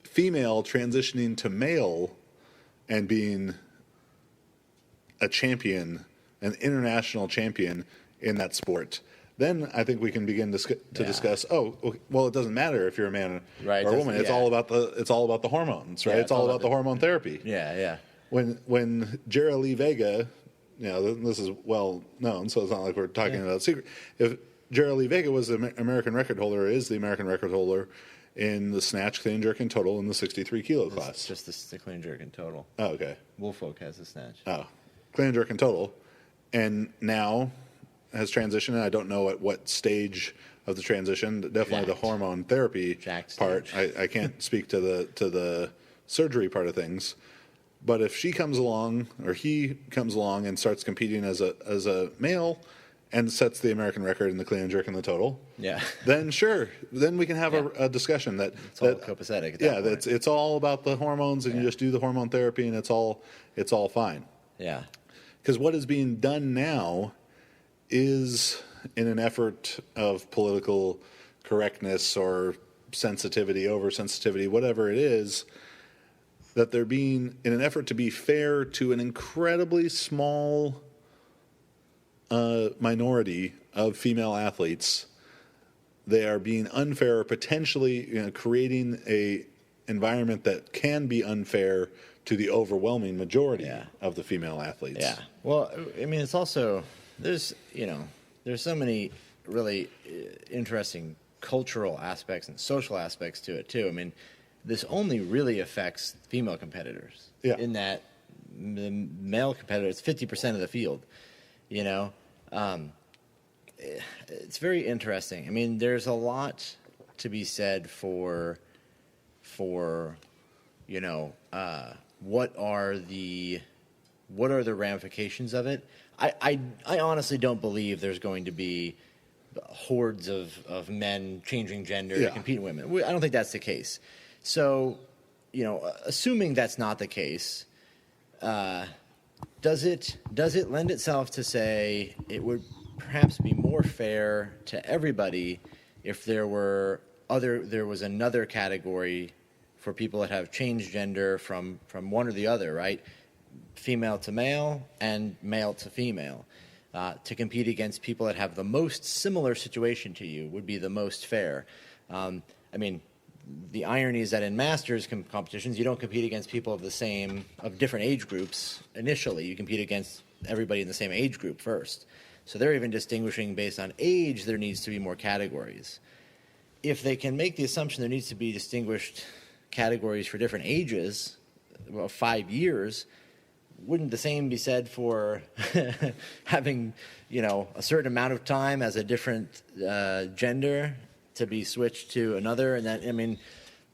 female transitioning to male and being a champion, an international champion in that sport, then I think we can begin to discuss. Oh, well, it doesn't matter if you're a man or a woman. It's all about the hormones, right? It's all about the hormone therapy. Yeah. When Jara Lee Vega, this is well known, so it's not like we're talking about a secret. If Jara Lee Vega was the American record holder, or is the American record holder in the snatch, clean, jerk, and total in the 63 kilo class. Just the clean, jerk, and total. Oh, okay. Woolfolk has the snatch. Oh, clean, jerk, and total, and now has transitioned. I don't know at what stage of the transition. Definitely the hormone therapy part. I can't speak to the surgery part of things. But if she comes along or he comes along and starts competing as a male and sets the American record in the clean and jerk and the total, then sure, then we can have a discussion that it's all copacetic. At that point. It's all about the hormones, and you just do the hormone therapy, and it's all fine. Yeah, because what is being done now is in an effort of political correctness or sensitivity, oversensitivity, whatever it is. That they're being, in an effort to be fair to an incredibly small minority of female athletes, they are being unfair, or potentially creating a environment that can be unfair to the overwhelming majority of the female athletes. Yeah. Well, I mean, it's also there's so many really interesting cultural aspects and social aspects to it too. I mean. This only really affects female competitors. Yeah. In that the male competitors, 50% of the field. It's very interesting. I mean, there's a lot to be said for what are the ramifications of it. I honestly don't believe there's going to be hordes of men changing gender to compete with women. I don't think that's the case. So, assuming that's not the case, does it lend itself to say it would perhaps be more fair to everybody if there was another category for people that have changed gender from one or the other, right? Female to male and male to female, to compete against people that have the most similar situation to you would be the most fair. The irony is that in masters competitions, you don't compete against people of different age groups initially. You compete against everybody in the same age group first. So they're even distinguishing based on age. There needs to be more categories. If they can make the assumption there needs to be distinguished categories for different ages, 5 years, wouldn't the same be said for having a certain amount of time as a different gender to be switched to another? And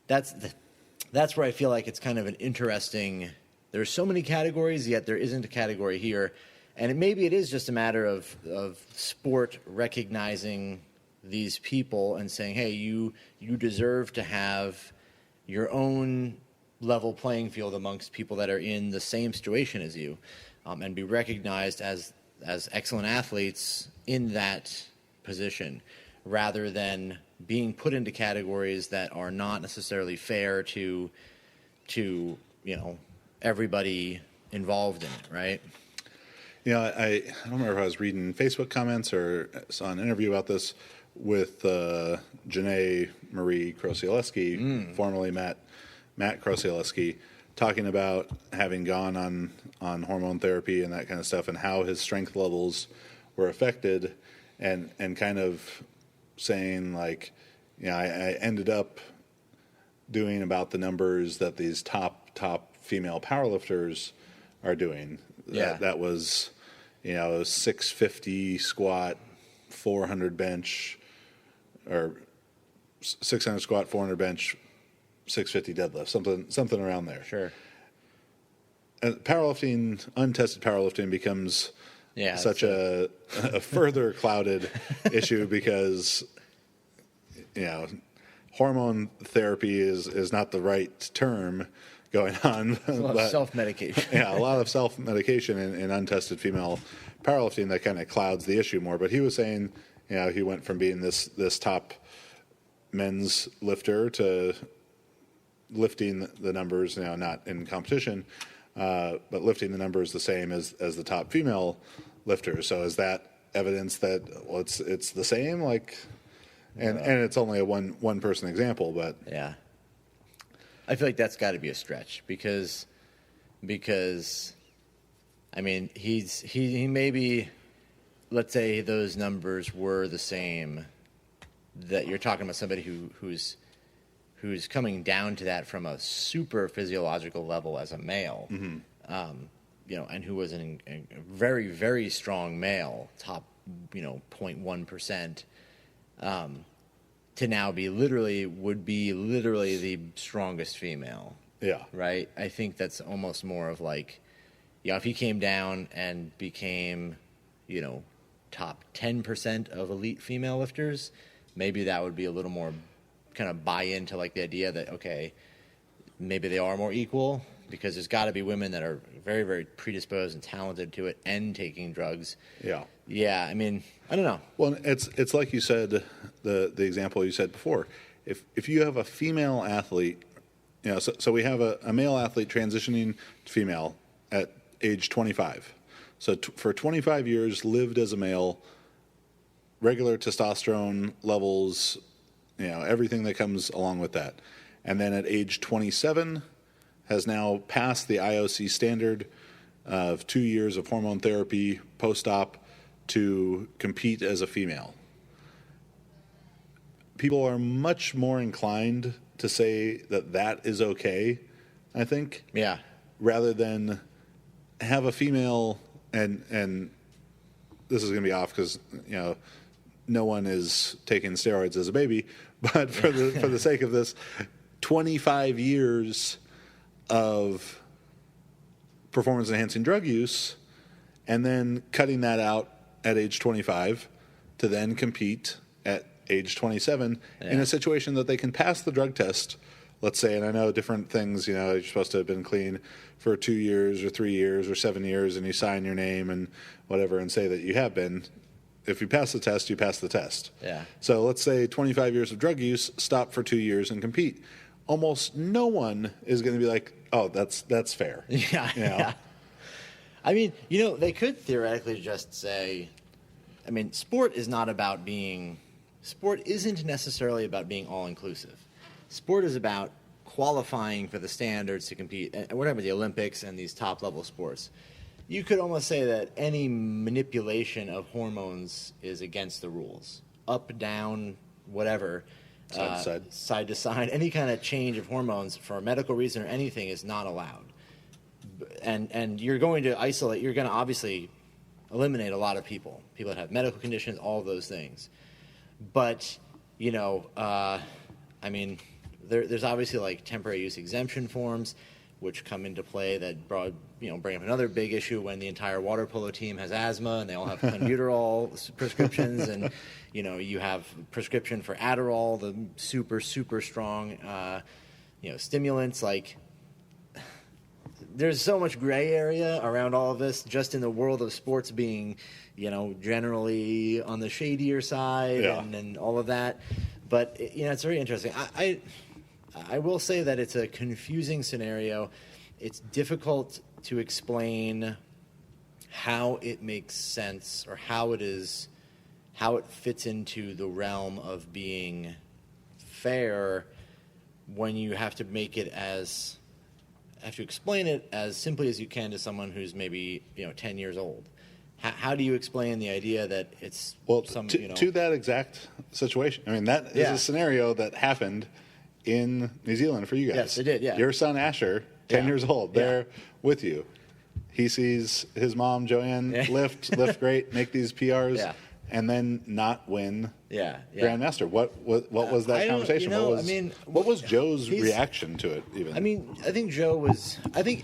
that's where I feel like it's kind of an interesting. There's so many categories, yet there isn't a category here, and maybe it is just a matter of sport recognizing these people and saying, hey, you deserve to have your own level playing field amongst people that are in the same situation as you, and be recognized as excellent athletes in that position, rather than being put into categories that are not necessarily fair to everybody involved in it, right? I don't remember if I was reading Facebook comments or saw an interview about this with Janae Marie Krosielewski, formerly Matt Krosielewski, talking about having gone on hormone therapy and that kind of stuff, and how his strength levels were affected, and kind of saying I ended up doing about the numbers that these top female powerlifters are doing. Yeah. That was, 650 squat, 400 bench, or 600 squat, 400 bench, 650 deadlift, something around there. Sure. And untested powerlifting becomes such a further clouded issue because, hormone therapy is not the right term going on. A lot of self-medication. A lot of self-medication in untested female powerlifting that kind of clouds the issue more. But he was saying, he went from being this top men's lifter to lifting the numbers, not in competition, but lifting the numbers the same as the top female lifters. So is that evidence that it's the same? And it's only a one person example, but yeah, I feel like that's got to be a stretch because I mean he maybe, let's say those numbers were the same, that you're talking about somebody who's coming down to that from a super physiological level as a male, and who was a very, very strong male, top, 0.1%, to now would be literally the strongest female. Yeah. Right? I think that's almost more of if he came down and became, top 10% of elite female lifters, maybe that would be a little more kind of buy into the idea that, okay, maybe they are more equal, because there's got to be women that are very, very predisposed and talented to it and taking drugs. Yeah. Yeah, I mean, I don't know. Well, it's like you said, the example you said before. If you have a female athlete, so we have a male athlete transitioning to female at age 25. So for 25 years lived as a male, regular testosterone levels, everything that comes along with that. And then at age 27 has now passed the IOC standard of 2 years of hormone therapy post-op to compete as a female. People are much more inclined to say that is okay, I think. Yeah. Rather than have a female, and this is going to be off because, no one is taking steroids as a baby, but for the sake of this, 25 years of performance-enhancing drug use, and then cutting that out at age 25 to then compete at age 27 in a situation that they can pass the drug test, let's say, and I know different things, you're supposed to have been clean for 2 years or 3 years or 7 years, and you sign your name and whatever and say that you have been. If you pass the test, you pass the test. Yeah. So let's say 25 years of drug use, stop for 2 years and compete. Almost no one is going to be like, oh, that's fair. Yeah. Yeah. I mean, they could theoretically just say, sport isn't necessarily about being all-inclusive. Sport is about qualifying for the standards to compete. And we're talking about the Olympics and these top-level sports. You could almost say that any manipulation of hormones is against the rules. Up, down, whatever. Side to side. Any kind of change of hormones for a medical reason or anything is not allowed. And you're going to obviously eliminate a lot of people that have medical conditions, all of those things. But, there's obviously temporary use exemption forms, which come into play that bring up another big issue when the entire water polo team has asthma and they all have clenbuterol prescriptions, and you have prescription for Adderall, the super, super strong stimulants. There's so much gray area around all of this, just in the world of sports being generally on the shadier side, and all of that. But it's very interesting. I will say that it's a confusing scenario. It's difficult to explain how it makes sense or how it fits into the realm of being fair when you have to explain it as simply as you can to someone who's maybe 10 years old. How do you explain the idea that it's to that exact situation? That is a scenario that happened in New Zealand for you guys. Yes, it did. Yeah, your son Asher 10 years old, there with you. He sees his mom, Joanne, lift great, make these PRs, and then not win Grandmaster. What was that conversation? What was Joe's reaction to it, even? I mean, I think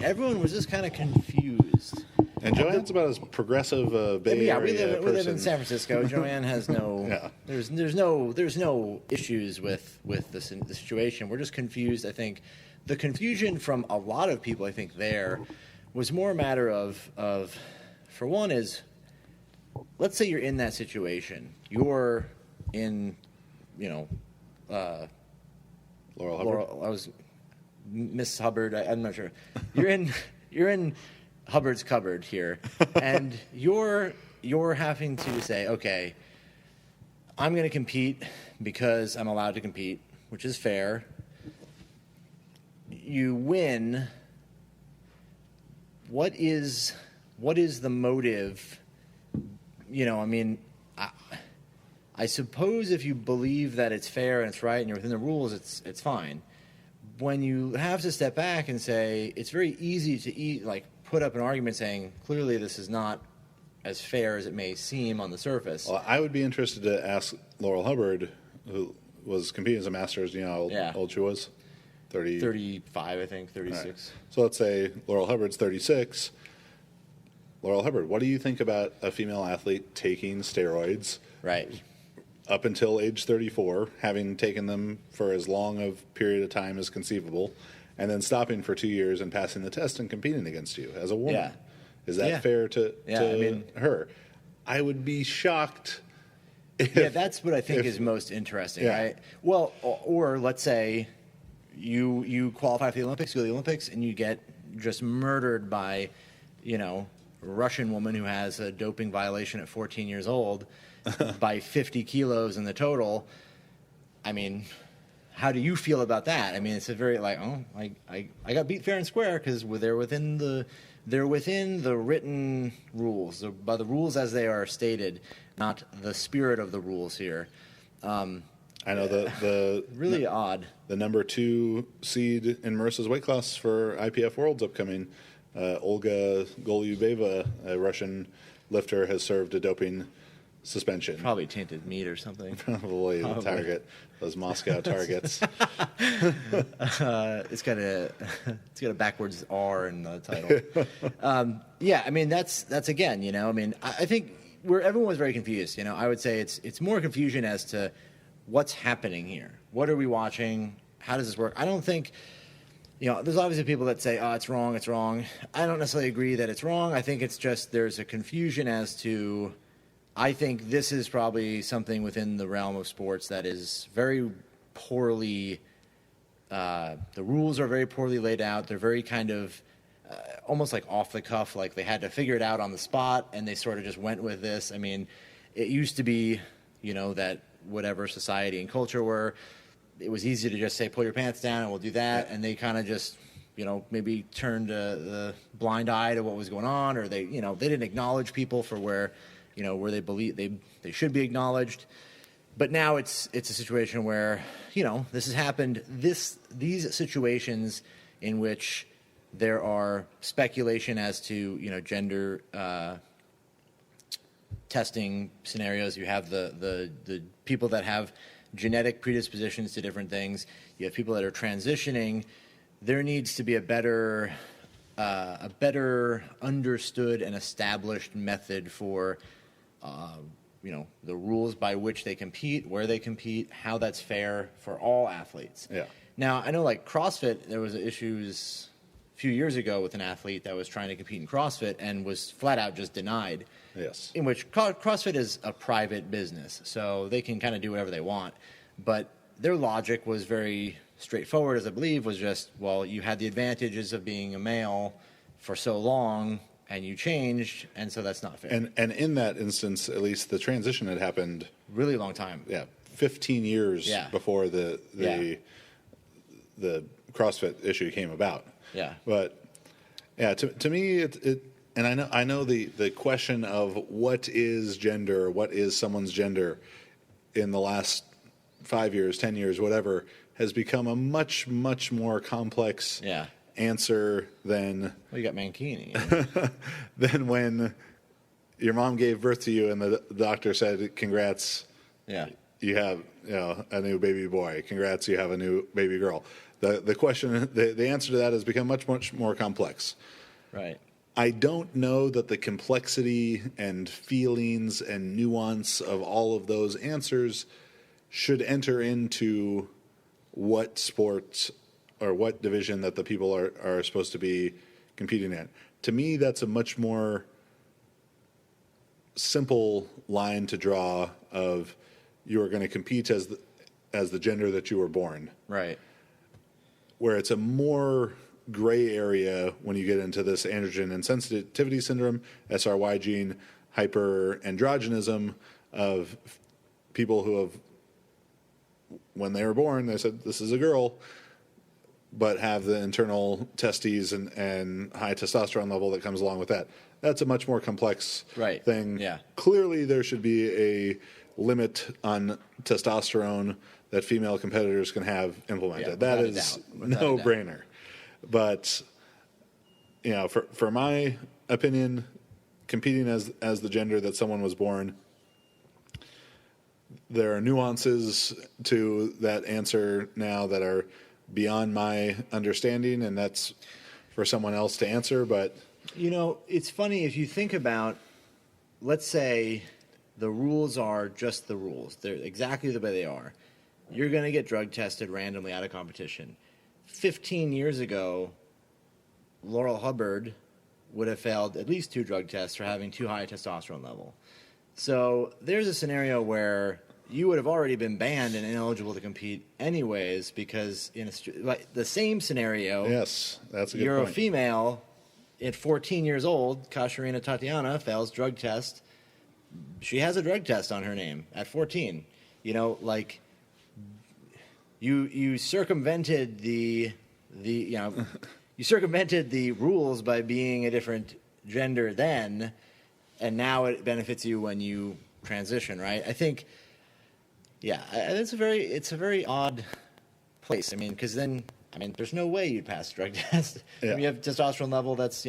everyone was just kind of confused. And Joanne's about as progressive a Bay Area we live in San Francisco. Joanne has no. There's no issues with the situation. We're just confused. I think the confusion from a lot of people, I think, there was more a matter of for one is, let's say you're in that situation. You're in, Laurel Hubbard. I was Miss Hubbard. I'm not sure. You're in Hubbard's cupboard here, and you're having to say, okay, I'm going to compete because I'm allowed to compete, which is fair. You win. What is the motive? I suppose if you believe that it's fair and it's right and you're within the rules, it's fine. When you have to step back and say, it's very easy to put up an argument saying, clearly this is not as fair as it may seem on the surface. Well, I would be interested to ask Laurel Hubbard, who was competing as a Masters, how old she was? 35, I think, 36. Right. So let's say Laurel Hubbard's 36. Laurel Hubbard, what do you think about a female athlete taking steroids? Right. Up until age 34, having taken them for as long a period of time as conceivable, and then stopping for 2 years and passing the test and competing against you as a woman. Yeah. Is that fair to her? I would be shocked. That's what I think is most interesting, right? Well, or let's say you qualify for the Olympics, go to the Olympics, and you get just murdered by, a Russian woman who has a doping violation at 14 years old by 50 kilos in the total. I mean, how do you feel about that? I mean, it's a very I got beat fair and square because they're within the written rules, by the rules as they are stated, not the spirit of the rules here. I know the really odd. The number 2 seed in Marissa's weight class for IPF Worlds upcoming, Olga Golubayeva, a Russian lifter, has served a doping suspension. Probably tainted meat or something. Probably the target, those Moscow targets. It's got a backwards R in the title. I mean that's again, I think everyone was very confused. I would say it's more confusion as to what's happening here. What are we watching? How does this work? I don't think. There's obviously people that say, oh, it's wrong, it's wrong. I don't necessarily agree that it's wrong. I think it's just there's a confusion as to, I think this is probably something within the realm of sports that is very poorly, the rules are very poorly laid out. They're very kind of almost like off the cuff, like they had to figure it out on the spot, and they sort of just went with this. I mean, it used to be, that whatever society and culture were, it was easy to just say, pull your pants down and we'll do that. And they kind of just, maybe turned the blind eye to what was going on, or they didn't acknowledge people for where they believe they should be acknowledged. But now it's a situation where, this has happened. These situations in which there are speculation as to, gender testing scenarios. You have the people that have genetic predispositions to different things. You have people that are transitioning. There needs to be a better understood and established method for, the rules by which they compete, where they compete, how that's fair for all athletes. Yeah. Now, I know like CrossFit, there was issues a few years ago with an athlete that was trying to compete in CrossFit and was flat out just denied. Yes. In which CrossFit is a private business, so they can kind of do whatever they want. But their logic was very straightforward, as I believe, was just, well, you had the advantages of being a male for so long, and you changed, and so that's not fair. And in that instance, at least the transition had happened really long time. Yeah, 15 years before the CrossFit issue came about. Yeah. But to me, it and I know the question of what is gender, what is someone's gender, in the last 5 years, 10 years, whatever, has become a much more complex answer than Well, you got Mankini. than when your mom gave birth to you and the doctor said, "Congrats, Yeah. you have a new baby boy. Congrats, you have a new baby girl." The question, the answer to that has become much more complex. Right. I don't know that the complexity and feelings and nuance of all of those answers should enter into what sports or what division that the people are supposed to be competing in. To me, that's a much more simple line to draw of you are going to compete as the gender that you were born. Right. Where it's a more gray area when you get into this androgen insensitivity syndrome, SRY gene, hyperandrogenism of people who have, when they were born, they said, this is a girl, but have the internal testes and high testosterone level that comes along with that. That's a much more complex thing. Yeah. Clearly, there should be a limit on testosterone that female competitors can have implemented. Yeah, that is no brainer. But for my opinion, competing as the gender that someone was born, there are nuances to that answer now that are beyond my understanding, and that's for someone else to answer. But it's funny if you think about, let's say the rules are just the rules. They're exactly the way they are. You're going to get drug tested randomly out of competition. 15 years ago, Laurel Hubbard would have failed at least 2 drug tests for having too high a testosterone level. So there's a scenario where you would have already been banned and ineligible to compete anyways, because in the same scenario, yes, that's a good you're point. A female at 14 years old, Katarina Tatiana fails drug test. She has a drug test on her name at 14. You circumvented the you circumvented the rules by being a different gender then, and now it benefits you when you transition, right? I think, it's a very odd place. Because there's no way you'd pass a drug test. Yeah. You have testosterone level that's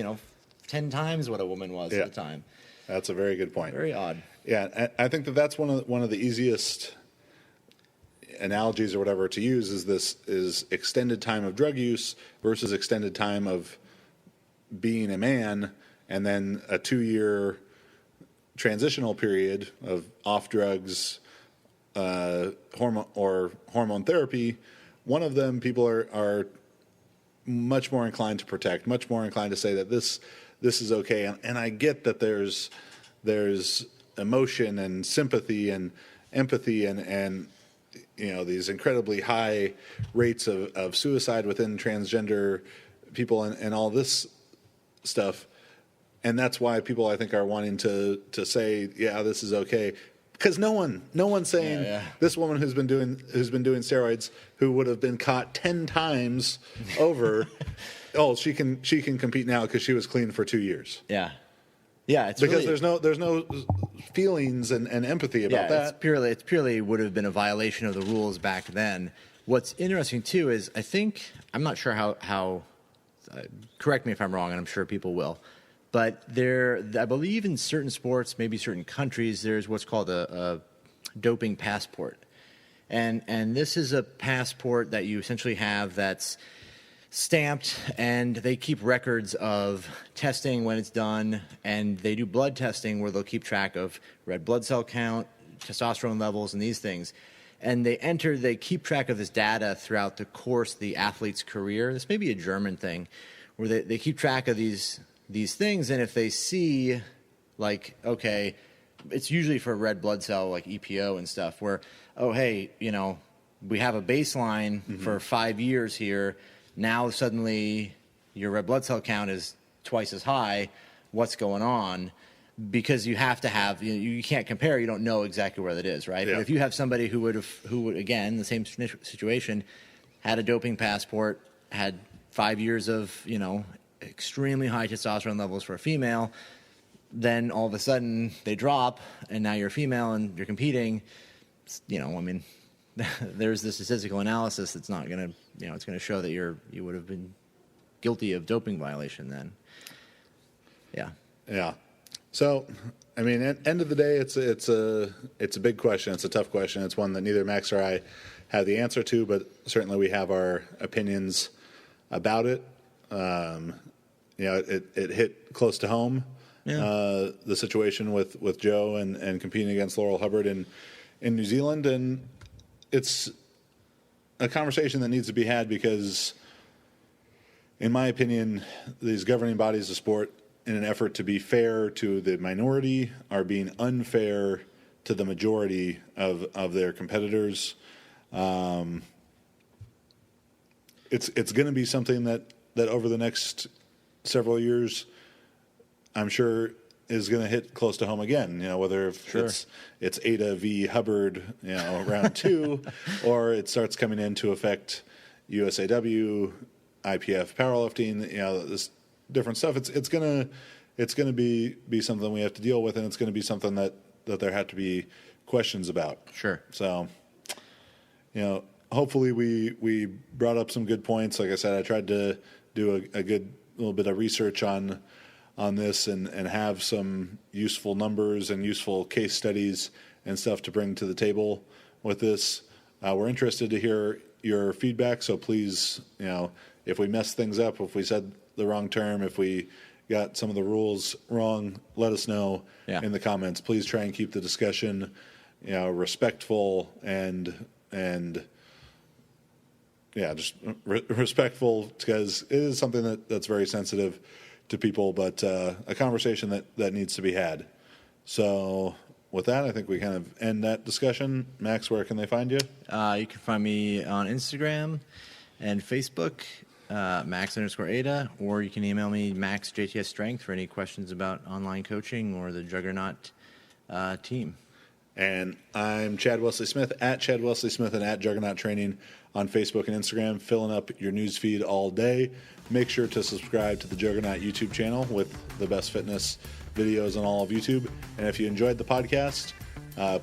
10 times what a woman was at the time. That's a very good point. Very odd. Yeah, I think that's one of the easiest analogies or whatever to use is extended time of drug use versus extended time of being a man, and then a 2-year transitional period of off drugs, hormone therapy. One of them people are much more inclined to protect, much more inclined to say that this is okay. And I get that there's emotion and sympathy and empathy and these incredibly high rates of suicide within transgender people and all this stuff. And that's why people, I think, are wanting to say, yeah, this is okay. Because no one's saying this woman who's been doing steroids, who would have been caught 10 times over, she can compete now because she was clean for 2 years. Yeah, it's because really, there's no feelings and empathy about that. It's purely would have been a violation of the rules back then. What's interesting too is I'm not sure how correct me if I'm wrong, and I'm sure people will. But I believe in certain sports, maybe certain countries, there's what's called a doping passport. And this is a passport that you essentially have that's stamped, and they keep records of testing when it's done, and they do blood testing where they'll keep track of red blood cell count, testosterone levels, and these things. And they keep track of this data throughout the course of the athlete's career. This may be a German thing, where they keep track of these things, and if they see, it's usually for red blood cell, like EPO and stuff, where, we have a baseline for 5 years here. Now suddenly your red blood cell count is twice as high. What's going on? Because you have to have, you can't compare. You don't know exactly where that is, right? Yeah. But if you have somebody who would again, the same situation, had a doping passport, had 5 years of, extremely high testosterone levels for a female, then all of a sudden they drop, and now you're a female and you're competing. There's the statistical analysis that's not going to, it's going to show that you would have been guilty of doping violation, then Yeah. So, I mean, at end of the day, it's a big question. It's a tough question. It's one that neither Max or I have the answer to, but certainly we have our opinions about it. It hit close to home. Yeah. The situation with Joe and competing against Laurel Hubbard in New Zealand, and it's a conversation that needs to be had because, in my opinion, these governing bodies of sport, in an effort to be fair to the minority, are being unfair to the majority of their competitors. It's going to be something that over the next several years, I'm sure, is going to hit close to home again. Whether it's Ada v. Hubbard, round 2, or it starts coming into effect USAW, IPF powerlifting, this different stuff. It's gonna be something we have to deal with, and it's going to be something that there have to be questions about. Sure. So, hopefully we brought up some good points. Like I said, I tried to do a good little bit of research on this and have some useful numbers and useful case studies and stuff to bring to the table with this. We're interested to hear your feedback, so please, if we messed things up, if we said the wrong term, if we got some of the rules wrong, let us know in the comments. Please try and keep the discussion, respectful and just respectful, because it is something that's very sensitive to people, but a conversation that needs to be had. So with that, I think we kind of end that discussion. Max, where can they find you? You can find me on Instagram and Facebook, Max_Ada, or you can email me, MaxJTSStrength, for any questions about online coaching or the Juggernaut team. And I'm Chad Wesley Smith, at Chad Wesley Smith and at Juggernaut Training on Facebook and Instagram, filling up your news feed all day. Make sure to subscribe to the Juggernaut YouTube channel with the best fitness videos on all of YouTube. And if you enjoyed the podcast,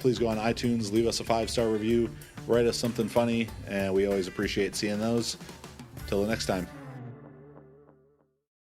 please go on iTunes, leave us a 5-star review, write us something funny, and we always appreciate seeing those. Till the next time.